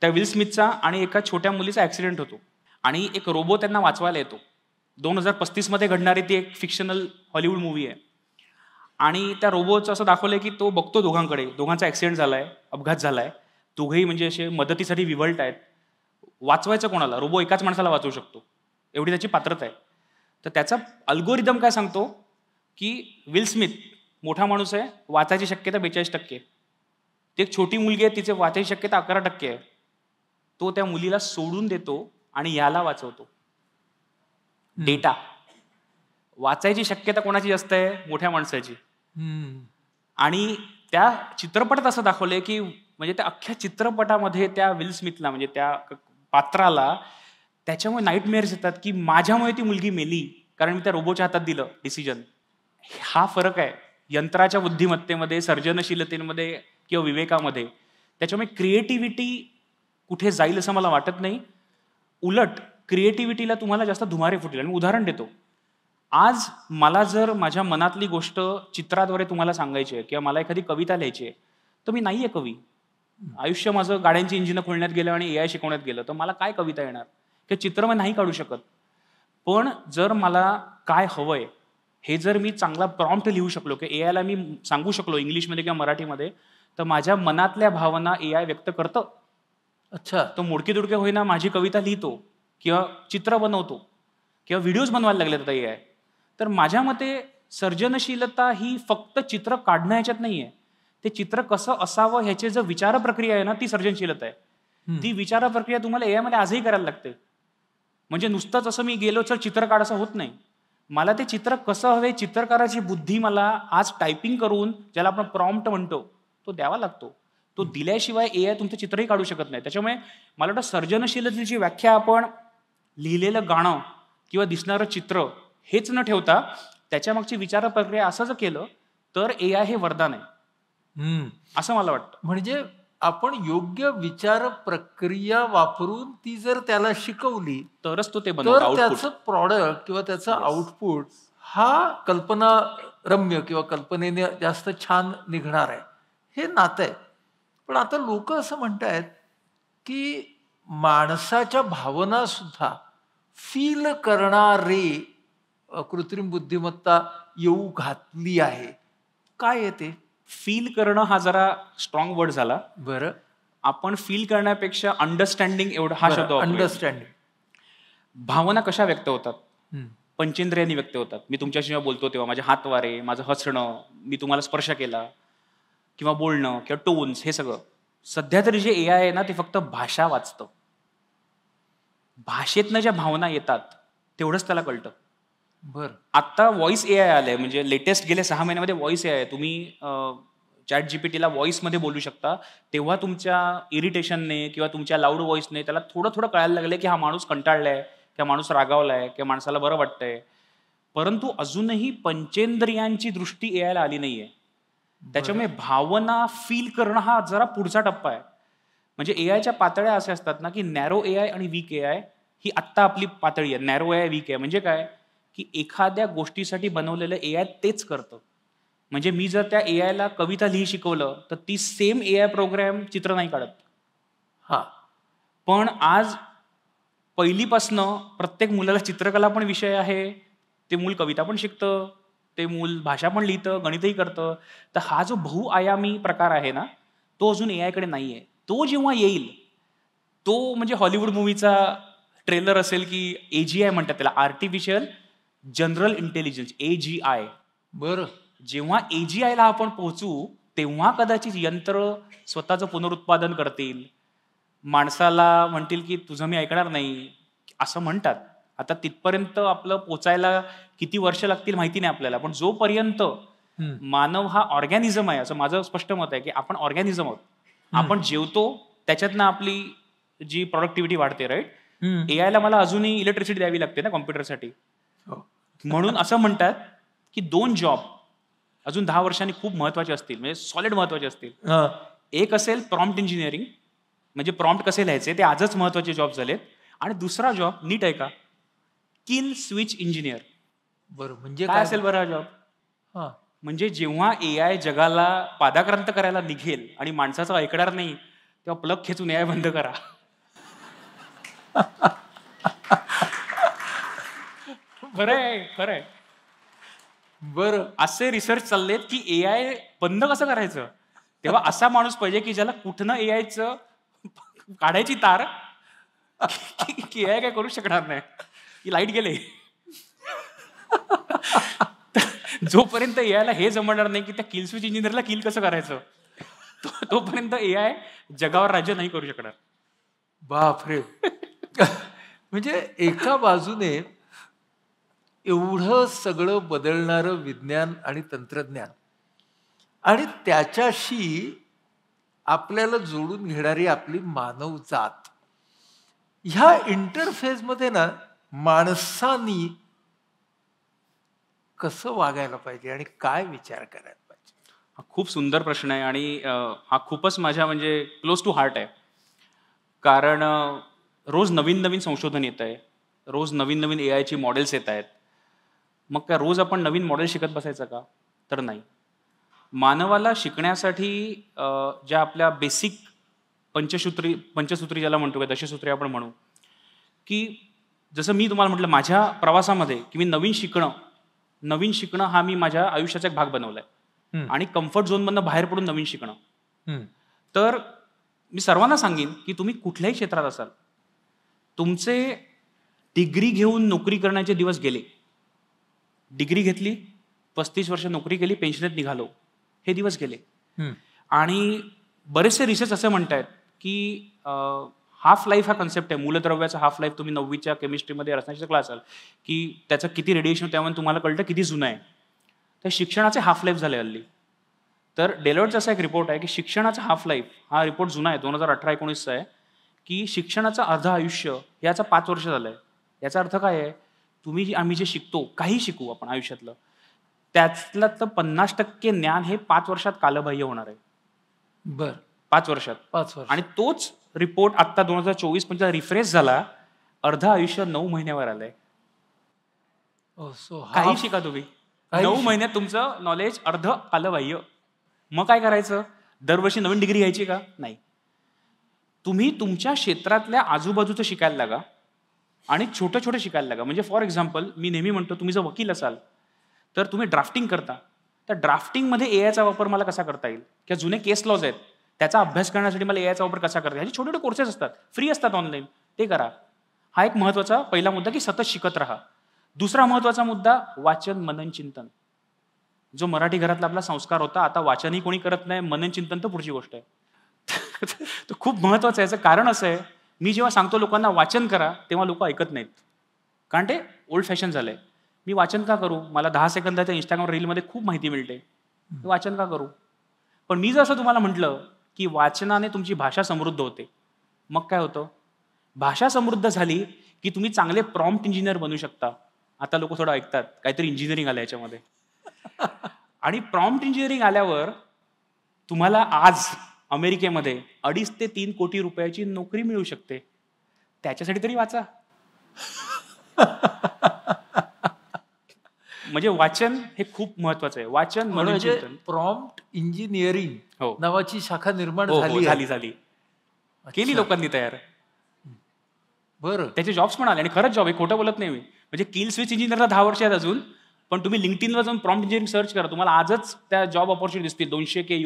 त्या विल स्मिथचा आणि एका छोट्या मुलीचा ऍक्सिडेंट होतो आणि एक रोबो त्यांना वाचवायला येतो. 2035 मध्ये घडणारी ती एक फिक्शनल हॉलिवूड मूवी आहे. आणि त्या रोबोचं असं दाखवलंय की तो बघतो दोघांकडे, दोघांचा ऍक्सिडेंट झालाय, अपघात झालाय, दोघेही म्हणजे असे मदतीसाठी विव्हळत आहेत. वाचवायचं कोणाला? रोबो एकाच माणसाला वाचवू शकतो, एवढी त्याची पात्रता आहे. तर त्याचा अल्गोरिदम काय सांगतो की विल स्मिथ मोठा माणूस आहे, वाचायची शक्यता 42%. ती एक छोटी मुलगी आहे, तिचे वाचायची शक्यता 11% आहे. तो त्या मुलीला सोडून देतो आणि याला वाचवतो. डेटा वाचायची शक्यता कोणाची जास्त आहे? मोठ्या माणसाची. आणि त्या चित्रपटात असं दाखवलंय की म्हणजे त्या अख्ख्या चित्रपटामध्ये त्या विल स्मिथला म्हणजे त्या पात्राला त्याच्यामुळे नाईटमेअर्स येतात की माझ्यामुळे ती मुलगी मेली कारण मी त्या रोबोच्या हातात दिलं डिसिजन. हा फरक आहे यंत्राच्या बुद्धिमत्तेमध्ये, सर्जनशीलतेमध्ये किंवा विवेकामध्ये. त्याच्यामुळे क्रिएटिव्हिटी कुठे जाईल असं मला वाटत नाही. उलट क्रिएटिव्हिटीला तुम्हाला जास्त धुमारे फुटेल. आणि उदाहरण देतो, आज मला जर माझ्या मनातली गोष्ट चित्राद्वारे तुम्हाला सांगायची आहे किंवा मला एखादी कविता लिहायची आहे तर मी नाहीये कवी. आयुष्य माझं गाड्यांची इंजिनं खोलण्यात गेलं आणि AI शिकवण्यात गेलं, तर मला काय कविता येणार? किंवा चित्र मी नाही काढू शकत. पण जर मला काय हवंय हे जर मी चांगला प्रॉम्प्ट लिहू शकलो की AI ला मी सांगू शकलो इंग्लिशमध्ये किंवा मराठीमध्ये, तर माझ्या मनातल्या भावना AI व्यक्त करतं. अच्छा. तो मोडके दुडके होईना माझी कविता लिहितो किंवा चित्र बनवतो किंवा व्हिडिओज बनवायला लागले आता AI. तर माझ्या मते सर्जनशीलता ही फक्त चित्र काढणं ह्याच्यात नाहीये, ते चित्र कसं असावं ह्याची जो विचार प्रक्रिया आहे ना ती सर्जनशीलता आहे. ती विचार प्रक्रिया तुम्हाला AI मध्ये आजही करायला लागते. म्हणजे नुसतंच असं मी गेलो तर चित्र काढ असं होत नाही. मला ते चित्र कसं हवे, चित्रकाराची बुद्धी मला आज टायपिंग करून ज्याला आपण प्रॉम्प्ट म्हणतो तो द्यावा लागतो. तो दिल्याशिवाय AI तुमचं चित्रही काढू शकत नाही. त्याच्यामुळे मला वाटतं सर्जनशीलतेची व्याख्या आपण लिहिलेलं गाणं किंवा दिसणारं चित्र हेच न ठेवता त्याच्या मागची विचार प्रक्रिया असं जर केलं तर AI हे वरदान आहे असं मला वाटतं. म्हणजे आपण योग्य विचार प्रक्रिया वापरून ती जर त्याला शिकवली तरच तो ते तर बनवतो. त्याचं प्रॉडक्ट किंवा त्याचं आउटपुट हा कल्पनारम्य किंवा कल्पनेने जास्त छान निघणार आहे. हे नातं आहे. पण आता लोक असं म्हणतायत की माणसाच्या भावना सुद्धा फील करणारे कृत्रिम बुद्धिमत्ता येऊ घातली आहे. काय आहे ते? फील करणं हा जरा स्ट्रॉंग वर्ड झाला. बरं. आपण फील करण्यापेक्षा अंडरस्टँडिंग एवढा हा शब्द. अंडरस्टँडिंग. भावना कशा व्यक्त होतात? पंचेंद्रियांनी व्यक्त होतात. मी तुमच्याशी जेव्हा बोलतो तेव्हा माझे हात वारे, माझं हसणं, मी तुम्हाला स्पर्श केला किंवा बोलणं किंवा टोन्स, हे सगळं. सध्या तरी जे AI आहे ना ते फक्त भाषा वाचतं. भाषेतनं ज्या भावना येतात तेवढंच त्याला कळतं. बरं. आता व्हॉइस AI आलंय, म्हणजे लेटेस्ट गेल्या 6 महिन्यामध्ये व्हॉइस AI आहे. तुम्ही ChatGPTला व्हॉइसमध्ये बोलू शकता. तेव्हा तुमच्या इरिटेशनने किंवा तुमच्या लाऊड व्हॉइसने त्याला थोडं थोडं कळायला लागलं की हा माणूस कंटाळलाय किंवा माणूस रागावलाय किंवा माणसाला बरं वाटतंय. परंतु अजूनही पंचेंद्रियांची दृष्टी AI ला आली नाहीये. त्याच्यामुळे भावना फील करणं हा जरा पुढचा टप्पा आहे. म्हणजे AIच्या पातळ्या अशा असतात ना की नॅरो AI आणि वीक AI. ही आत्ता आपली पातळी आहे. नॅरो AI, वीक AI म्हणजे काय की एखाद्या गोष्टीसाठी बनवलेलं AI तेच करतं. म्हणजे मी जर त्या AI ला कविता लिही शिकवलं तर ती सेम AI प्रोग्राम चित्र नाही काढत. पण आज पहिलीपासनं प्रत्येक मुलाला चित्रकला पण विषय आहे, ते मूल कविता पण शिकतं, ते मूल भाषा पण लिहितं, गणितही करतं. तर हा जो बहुआयामी प्रकार आहे ना तो अजून AI कडे नाहीये. तो जेव्हा येईल तो म्हणजे हॉलिवूड मूवीचा ट्रेलर असेल की AGI म्हणतात त्याला, आर्टिफिशियल जनरल इंटेलिजन्स, AGI. बरं. जेव्हा AGI ला आपण पोहोचू तेव्हा कदाचित यंत्र स्वतःचं पुनरुत्पादन करतील, माणसाला म्हणतील की तुझं मी ऐकणार नाही असं म्हणतात. आता तिथपर्यंत आपलं पोचायला किती वर्ष लागतील माहिती नाही आपल्याला. पण जोपर्यंत मानव हा ऑर्गॅनिझम आहे, असं माझं स्पष्ट मत आहे की आपण ऑर्गॅनिझम आहोत. आपण जेवतो त्याच्यातनं आपली जी प्रोडक्टिव्हिटी वाढते, राईट. AI ला मला अजूनही इलेक्ट्रिसिटी द्यावी लागते ना कॉम्प्युटरसाठी. म्हणून असं म्हणतात की 2 जॉब अजून 10 वर्षांनी खूप महत्वाचे असतील, म्हणजे सॉलिड महत्वाचे असतील. एक असेल प्रॉम्प्ट इंजिनिअरिंग, म्हणजे प्रॉम्प्ट कसे लिहायचे ते आजच महत्वाचे जॉब झालेत. आणि दुसरा जॉब नीट आहे का, किल स्विच इंजिनियर. बरं, म्हणजे काय असेल बरं हा जॉब? म्हणजे जेव्हा AI जगाला पादाक्रांत करायला निघेल आणि माणसाचं ऐकणार नाही, तेव्हा प्लग खेचून AI बंद करा. खरंय. बरं, असे रिसर्च चाललेत की AI बंद कसं करायचं. तेव्हा असा माणूस पाहिजे की ज्याला कुठनं AIचं काढायची तार की AI काय करू शकणार नाही, की लाईट गेले. जोपर्यंत AIला हे जमणार नाही की त्या किल स्विच इंजिनियरला किल कसं करायचं, तोपर्यंत AI जगावर राज्य नाही करू शकणार. बापरे. म्हणजे एका बाजूने एवढं सगळं बदलणारं विज्ञान आणि तंत्रज्ञान आणि त्याच्याशी आपल्याला जोडून घेणारी आपली मानवजात, ह्या इंटरफेसमध्ये ना माणसांनी कसं वागायला पाहिजे आणि काय विचार करायला पाहिजे? हा खूप सुंदर प्रश्न आहे आणि हा खूपच माझ्या म्हणजे क्लोज टू हार्ट आहे. कारण रोज नवीन संशोधन येत आहे, रोज नवीन AIची मॉडेल्स येत आहेत. मग काय रोज आपण नवीन मॉडेल शिकत बसायचं का? तर नाही. मानवाला शिकण्यासाठी ज्या आपल्या बेसिक पंचसूत्री ज्याला म्हणतो किंवा दशसूत्री आपण म्हणू, की जसं मी तुम्हाला म्हटलं माझ्या प्रवासामध्ये की मी नवीन शिकणं हा मी माझ्या आयुष्याचा एक भाग बनवलाय आणि कम्फर्ट झोनमधनं बाहेर पडून नवीन शिकणं. तर मी सर्वांना सांगेन की तुम्ही कुठल्याही क्षेत्रात असाल, तुमचे डिग्री घेऊन नोकरी करण्याचे दिवस गेले. डिग्री घेतली, 35 वर्ष नोकरी केली, पेन्शनेत निघालो, हे दिवस गेले. आणि बरेचसे रिसर्च असे म्हणतात की हाफ लाईफ हा कन्सेप्ट आहे, मूलद्रव्याचा हाफ लाईफ. तुम्ही 9वीच्या केमिस्ट्रीमध्ये रसायनशास्त्र क्लास असाल की त्याचं किती रेडिएशन, त्यामुळे तुम्हाला कळतं किती जुनं आहे. तर शिक्षणाचे हाफ लाईफ झाले हल्ली. तर डेलॉइटचा असा एक रिपोर्ट आहे की शिक्षणाचा हाफ लाईफ हा रिपोर्ट जुना आहे, 2018-19चा आहे, की शिक्षणाचं अर्ध आयुष्य याचा 5 वर्ष झालं आहे. याचा अर्थ काय आहे, आम्ही जे शिकतो, काही शिकू आपण आयुष्यातलं, त्यातलं तर 50% ज्ञान हे 5 वर्षात कालबाह्य होणार आहे. बरं, 5 वर्षात. 5 वर्ष. आणि तोच रिपोर्ट आता 2024-25 रिफ्रेश झाला, अर्ध आयुष्य 9 महिन्यावर आलंय. काही शिका तुम्ही, 9 महिन्यात तुमचं नॉलेज अर्ध कालबाह्य. मग काय करायचं? दरवर्षी नवीन डिग्री घ्यायची का? नाही. तुम्ही तुमच्या क्षेत्रातल्या आजूबाजूचं शिकायला लागा आणि छोटं शिकायला लागा. म्हणजे फॉर एक्झाम्पल मी नेहमी म्हणतो, तुम्ही जर वकील असाल तर तुम्ही ड्राफ्टिंग करता, तर ड्राफ्टिंगमध्ये AIचा वापर मला कसा करता येईल, किंवा जुने केस लॉज आहेत त्याचा अभ्यास करण्यासाठी मला AIचा वापर कसा करता येईल, ह्याचे छोटे कोर्सेस असतात, फ्री असतात ऑनलाईन, ते करा. हा एक महत्वाचा पहिला मुद्दा, की सतत शिकत राहा. दुसरा महत्वाचा मुद्दा, वाचन मनन चिंतन. जो मराठी घरातला आपला संस्कार होता, आता वाचनही कोणी करत नाही, मनन चिंतन तर पुढची गोष्ट आहे. तर खूप महत्वाचं आहे. याचं कारण असं आहे, मी जेव्हा सांगतो लोकांना वाचन करा, तेव्हा लोक ऐकत नाहीत, कारण ते ओल्ड फॅशन झालंय. मी वाचन का करू? मला 10 सेकंदाच्या इंस्टाग्राम रीलमध्ये खूप माहिती मिळते, वाचन का करू? पण मी जर असं तुम्हाला म्हटलं की वाचनाने तुमची भाषा समृद्ध होते, मग काय होतं? भाषा समृद्ध झाली की तुम्ही चांगले प्रॉम्प्ट इंजिनियर बनू शकता. आता लोक थोडं ऐकतात, काहीतरी इंजिनिअरिंग आलं याच्यामध्ये. आणि प्रॉम्प्ट इंजिनिअरिंग आल्यावर तुम्हाला आज अमेरिकेमध्ये 2.5 ते 3 कोटी रुपयाची नोकरी मिळू शकते. त्याच्यासाठी तरी वाचा. म्हणजे वाचन हे खूप महत्वाचं आहे. वाचन मनन चिंतन. प्रॉम्प्ट इंजिनिअरिंग नावाची शाखा निर्माण झाली. केली लोकांनी तयार. बरं, त्याचे जॉब्स पण आले, आणि खरंच जॉब आहे, खोटं बोलत नाही मी. म्हणजे किल स्विच इंजिनियरला 10 वर्ष आहेत अजून, पण तुम्ही लिंक्डइनला जाऊन प्रॉम्प्ट इंजिनिअरिंग सर्च करा, तुम्हाला आजच त्या जॉब ऑपॉर्च्युनिटी दिसतील. $200K,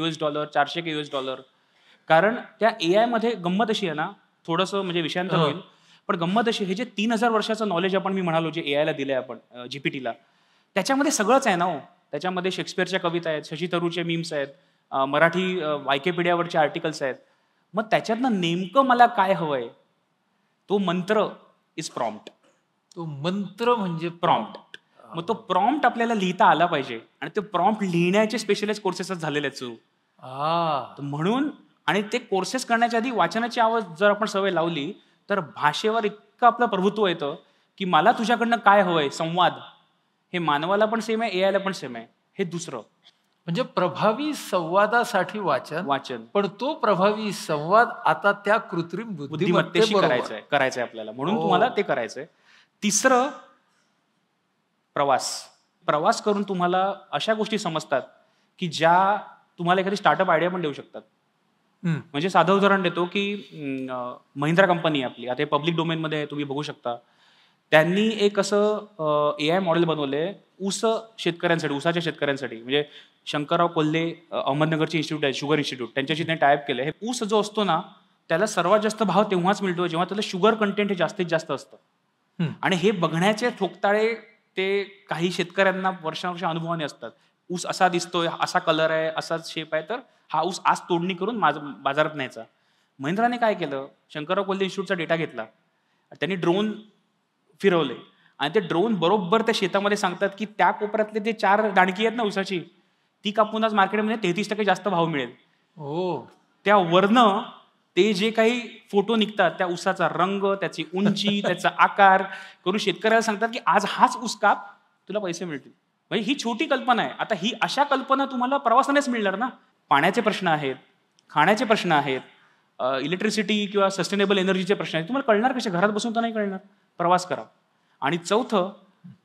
$400K. कारण त्या AI मध्ये गंमत अशी आहे ना, थोडंसं म्हणजे विषयांतर होईल, पण गंमत अशी, हे जे 3000 वर्षाचं नॉलेज आपण मी म्हणालो जे AIला दिलंय आपण, GPTला, त्याच्यामध्ये सगळंच आहे ना हो. त्याच्यामध्ये शेक्सपियरच्या कविता आहेत, शशी थरूरचे मीम्स आहेत, मराठी वायकेपीडियावरचे आर्टिकल्स आहेत. मग त्याच्यातनं नेमकं मला काय हवंय, तो मंत्र इज प्रॉम्प्ट. तो मंत्र म्हणजे प्रॉम्प्ट. मग तो प्रॉम्प्ट आपल्याला लिहिता आला पाहिजे, आणि ते प्रॉम्प्ट लिहिण्याचे स्पेशलाइज कोर्सेस झालेले आहेत. म्हणून, आणि ते कोर्सेस करण्याच्या आधी वाचनाची जर आपण सवय लावली, तर भाषेवर इतकं आपलं प्रभुत्व येतं की मला तुझ्याकडनं काय हवंय, संवाद, हे मानवाला पण सेम आहे, एआयला पण सेम आहे. हे दुसरं म्हणजे प्रभावी संवादासाठी वाचन, पण तो प्रभावी संवाद आता त्या कृत्रिम बुद्धिमत्तेशी बुद्धिमत्तेबरोबर करायचंय आपल्याला, म्हणून तुम्हाला ते करायचंय. तिसरं, प्रवास करून तुम्हाला अशा गोष्टी समजतात की ज्या तुम्हाला एखादी स्टार्टअप आयडिया पण देऊ शकतात. म्हणजे साधं उदाहरण देतो की महिंद्रा कंपनी आपली आता पब्लिक डोमेनमध्ये तुम्ही बघू शकता. त्यांनी एक असं AI मॉडेल बनवलंय शेतकऱ्यांसाठी, ऊसाच्या शेतकऱ्यांसाठी. म्हणजे शंकरराव कोल्हे अहमदनगरचे इन्स्टिट्यूट आहे, शुगर इन्स्टिट्यूट, त्यांच्याशी त्यांनी टायअप केलं. हे ऊस जो असतो ना, त्याला सर्वात जास्त भाव तेव्हाच मिळतो जेव्हा त्याला शुगर कंटेंट हे जास्तीत जास्त असतं. आणि हे बघण्याचे ठोकताळे ते काही शेतकऱ्यांना वर्षानुवर्ष अनुभवाने असतात. ऊस असा दिसतोय, असा कलर आहे, असाच शेप आहे, तर हा ऊस आज तोडणी करून बाजारात न्यायचा. महिंद्राने काय केलं, शंकरराव कोल्हे इन्स्टिट्यूटचा डेटा घेतला, त्यांनी ड्रोन फिरवले आणि ते ड्रोन बरोबर त्या शेतामध्ये सांगतात की त्या कोपऱ्यातले जे 4 दाणकी आहेत ना ऊसाची, ती कापून आज मार्केटमध्ये 33% जास्त भाव मिळेल. त्या वरनं ते जे काही फोटो निघतात, त्या ऊसाचा रंग, त्याची उंची, त्याचा आकार करून शेतकऱ्याला सांगतात की आज हाच ऊस काप, तुला पैसे मिळतील. म्हणजे ही छोटी कल्पना आहे. आता ही अशा कल्पना तुम्हाला प्रवासानेच मिळणार ना. पाण्याचे प्रश्न आहेत, खाण्याचे प्रश्न आहेत, इलेक्ट्रिसिटी किंवा सस्टेनेबल एनर्जीचे प्रश्न आहेत. तुम्हाला कळणार कसे? घरात बसून तर नाही कळणार. प्रवास करा. आणि चौथं,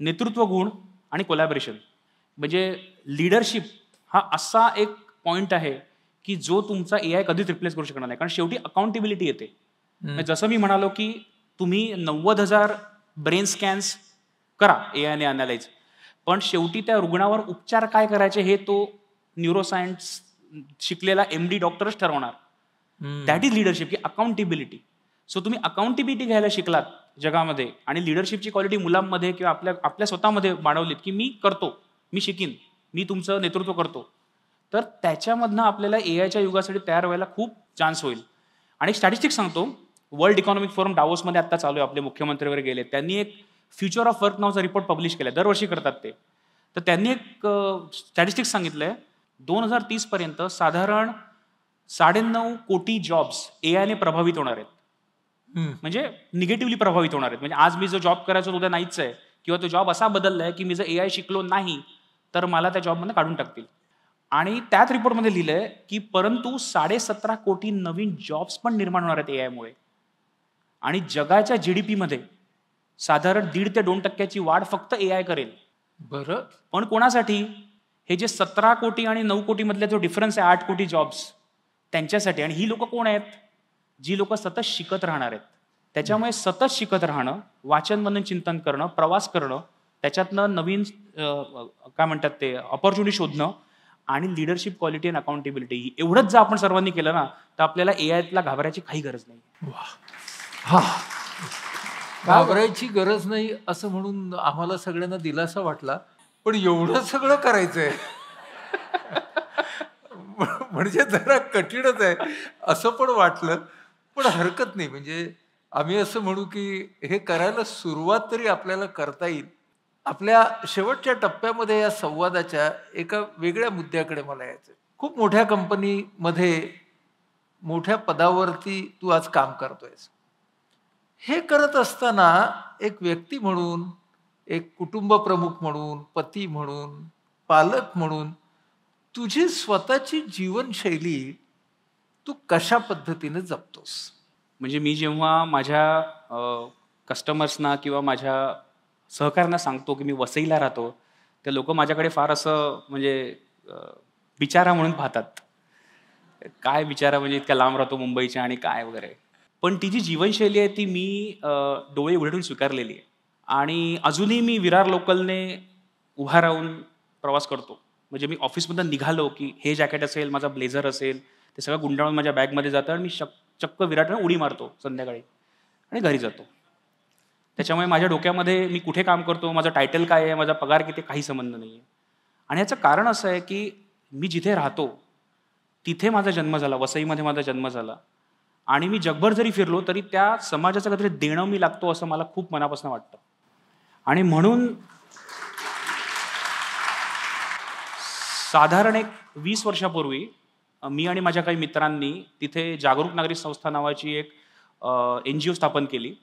नेतृत्व गुण आणि कोलॅबोरेशन. म्हणजे लीडरशिप हा असा एक पॉइंट आहे की जो तुमचा AI कधीच रिप्लेस करू शकणार नाही. कारण शेवटी अकाउंटेबिलिटी येते. जसं मी म्हणालो की तुम्ही 90,000 ब्रेन स्कॅन्स करा AI ने अनालाइज, पण शेवटी त्या रुग्णावर उपचार काय करायचे हे तो न्यूरोसायन्स शिकलेला MD डॉक्टरच ठरवणार. दॅट इज लीडरशिप, की अकाउंटेबिलिटी. सो तुम्ही अकाउंटेबिलिटी घ्यायला शिकलात जगामध्ये आणि लीडरशिपची क्वालिटी मुलांमध्ये किंवा आपल्या स्वतःमध्ये वाढवलीत की मी करतो, मी शिकीन, मी तुमचं नेतृत्व करतो, तर त्याच्यामधनं आपल्याला AIच्या युगासाठी तयार व्हायला खूप चान्स होईल. आणि एक स्टॅटिस्टिक्स सांगतो. वर्ल्ड इकॉनॉमिक फोरम डावोसमध्ये आता चालू आहे, आपले मुख्यमंत्री वगैरे गेले. त्यांनी एक फ्युचर ऑफ वर्क नावाचा रिपोर्ट पब्लिश केला. दरवर्षी करतात ते. तर त्यांनी एक स्टॅटिस्टिक्स सांगितलंय, 2030 पर्यंत साधारण 9.5 कोटी जॉब्स AI ने प्रभावित होणार आहेत. म्हणजे निगेटिव्हली प्रभावित होणार आहेत. म्हणजे आज मी जो जॉब करायचो उद्या नाहीच आहे, किंवा तो जॉब असा बदललाय की मी जर AI शिकलो नाही तर मला त्या जॉबमधून काढून टाकतील. आणि त्याच रिपोर्टमध्ये लिहिलंय की परंतु 17.5 कोटी नवीन जॉब्स पण निर्माण होणार आहेत AI मुळे. आणि जगाच्या GDP मध्ये साधारण 1.5 ते 2% वाढ फक्त AI करेल. बरं. पण कोणासाठी? हे जे 17 कोटी आणि 9 कोटी मधला जो डिफरन्स आहे, 8 कोटी जॉब्स, त्यांच्यासाठी. आणि ही लोक कोण आहेत? जी लोक सतत शिकत राहणार आहेत. त्याच्यामुळे सतत शिकत राहणं, वाचन मनन चिंतन करणं, प्रवास करणं, त्याच्यातनं नवीन काय म्हणतात ते ऑपॉर्च्युनिटी शोधणं आणि लीडरशिप क्वालिटी अँड अकाउंटेबिलिटी, एवढंच जर आपण सर्वांनी केलं ना, तर आपल्याला AIला घाबरायची काही गरज नाही. घाबरायची गरज नाही असं म्हणून आम्हाला सगळ्यांना दिलासा वाटला. पण एवढं सगळं करायचंय म्हणजे जरा कठीणच आहे असं पण वाटलं. पण हरकत नाही. म्हणजे आम्ही असं म्हणू की हे करायला सुरुवात तरी आपल्याला करता येईल. आपल्या शेवटच्या टप्प्यामध्ये या संवादाच्या एका वेगळ्या मुद्द्याकडे मला यायचं. खूप मोठ्या कंपनीमध्ये मोठ्या पदावरती तू आज काम करतोयस. हे करत असताना एक व्यक्ती म्हणून, एक कुटुंब प्रमुख म्हणून, पती म्हणून, पालक म्हणून तुझी स्वतःची जीवनशैली तू कशा पद्धतीने जपतोस? म्हणजे मी जेव्हा माझ्या कस्टमर्सना किंवा माझ्या सहकाऱ्यांना सांगतो की मी वसईला राहतो, ते लोक माझ्याकडे फार असं म्हणजे बिचारा म्हणून पाहतात. काय बिचारा, म्हणजे इतक्या लांब राहतो मुंबईच्या आणि काय वगैरे. पण ती जी जीवनशैली आहे ती मी डोळे उघडून स्वीकारलेली आहे. आणि अजूनही मी विरार लोकलने उभा राहून प्रवास करतो. म्हणजे मी ऑफिसमधून निघालो की हे जॅकेट असेल, माझा ब्लेझर असेल, ते सगळं गुंडाळून माझ्या बॅगमध्ये जातं आणि मी चक्क विराटने उडी मारतो संध्याकाळी आणि घरी जातो. त्याच्यामुळे माझ्या डोक्यामध्ये मी कुठे काम करतो, माझं टायटल काय आहे, माझा पगार किती, काही संबंध नाही आहे. आणि याचं कारण असं आहे की मी जिथे राहतो तिथे माझा जन्म झाला, वसईमध्ये माझा जन्म झाला. आणि मी जगभर जरी फिरलो तरी त्या समाजाचं काहीतरी देणं मी लागतो असं मला खूप मनापासून वाटतं. आणि म्हणून साधारण एक 20 वर्षापूर्वी मी आणि माझ्या काही मित्रांनी तिथे जागरूक नागरिक संस्था नावाची एक NGO स्थापन केली.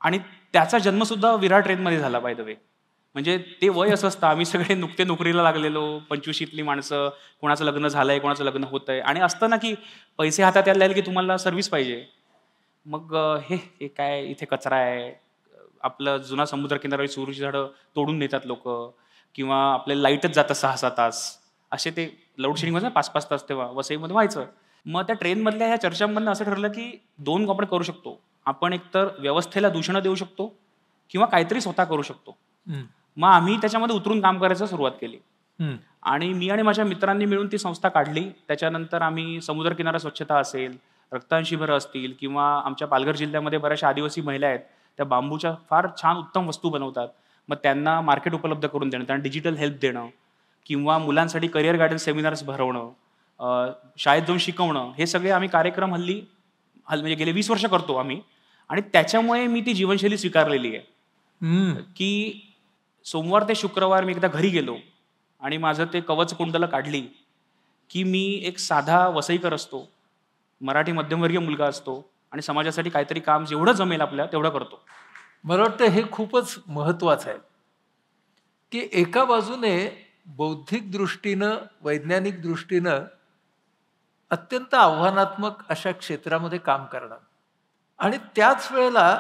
आणि त्याचा जन्मसुद्धा विरार ट्रेनमध्ये झाला, बाय द वे. म्हणजे ते वय असं असतं, आम्ही सगळे नुकते नोकरीला लागलेलो, 25शीतली माणसं, कोणाचं लग्न झालंय, कोणाचं लग्न होतंय आणि असतं ना, की पैसे हातात यायला लागले, की तुम्हाला सर्व्हिस पाहिजे. मग हे हे काय इथे कचरा आहे. आपलं जुना समुद्रकिनाऱ्यावर सुरूची झाडं तोडून नेतात लोकं किंवा आपल्याला लाईटच जातं 6-6 तास. असे ते लोड शेडिंग व्हायचं ना 5-5 तास तेव्हा वसईमध्ये व्हायचं. मग त्या ट्रेनमधल्या ह्या चर्चांमधनं असं ठरलं, की 2 आपण करू शकतो. आपण एकतर व्यवस्थेला दूषणं देऊ शकतो किंवा काहीतरी स्वतः करू शकतो. हं, मग आम्ही त्याच्यामध्ये उतरून काम करायला सुरुवात केली. हं, आणि मी आणि माझ्या मित्रांनी मिळून ती संस्था काढली. त्याच्यानंतर आम्ही समुद्रकिनारा स्वच्छता असेल, रक्तदान शिबिरं असतील किंवा आमच्या पालघर जिल्ह्यामध्ये बऱ्याचशा आदिवासी महिला आहेत. त्या बांबूच्या फार छान उत्तम वस्तू बनवतात. मग त्यांना मार्केट उपलब्ध करून देणं, त्यांना डिजिटल हेल्प देणं किंवा मुलांसाठी करिअर गायडन्स सेमिनार्स भरवणं, शाळेत जाऊन शिकवणं, हे सगळे आम्ही कार्यक्रम हल्ली म्हणजे गेले 20 वर्ष करतो आम्ही. आणि त्याच्यामुळे मी ती जीवनशैली स्वीकारलेली आहे, हं. की सोमवार ते शुक्रवार मी एकदा घरी गेलो आणि माझं ते कवच कुंडलं काढली, की मी एक साधा वसईकर असतो, मराठी मध्यमवर्गीय मुलगा असतो आणि समाजासाठी काहीतरी काम जेवढं जमेल आपल्या तेवढं करतो. मला वाटतं हे खूपच महत्वाचं आहे, की एका बाजूने बौद्धिक दृष्टीनं, वैज्ञानिक दृष्टीनं अत्यंत आव्हानात्मक अशा क्षेत्रामध्ये काम करणं आणि त्याच वेळेला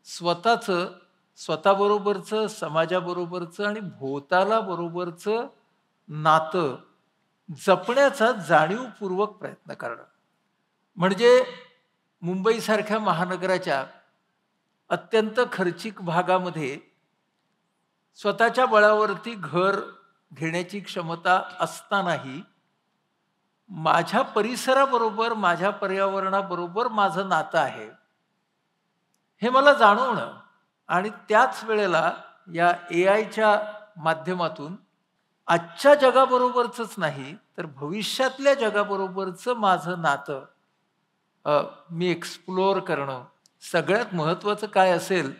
स्वतःचं, स्वतःबरोबरचं, समाजाबरोबरचं आणि भोवतालाबरोबरचं नातं जपण्याचा जाणीवपूर्वक प्रयत्न करणं. म्हणजे मुंबईसारख्या महानगराच्या अत्यंत खर्चिक भागामध्ये स्वतःच्या बळावरती घर घेण्याची क्षमता असतानाही माझ्या परिसराबरोबर, माझ्या पर्यावरणाबरोबर माझं नातं आहे, हे मला जाणवणं आणि त्याच वेळेला या एआयच्या माध्यमातून आजच्या जगाबरोबरचंच नाही, तर भविष्यातल्या जगाबरोबरचं माझं नातं मी एक्सप्लोअर करणं. सगळ्यात महत्त्वाचं काय असेल,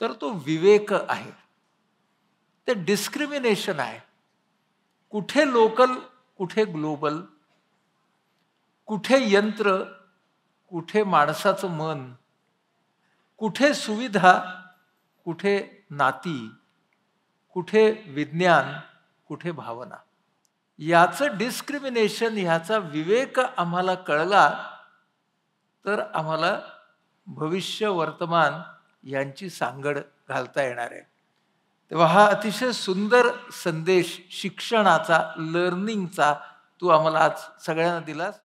तर तो विवेक आहे. ते डिस्क्रिमिनेशन आहे. कुठे लोकल, कुठे ग्लोबल, कुठे यंत्र, कुठे माणसाचं मन, कुठे सुविधा, कुठे नाती, कुठे विज्ञान, कुठे भावना. याचं डिस्क्रिमिनेशन, ह्याचा विवेक आम्हाला कळला, तर आम्हाला भविष्य, वर्तमान यांची सांगड घालता येणार आहे. तेव्हा हा अतिशय सुंदर संदेश शिक्षणाचा, लर्निंगचा तू आम्हाला आज सगळ्यांना दिलास.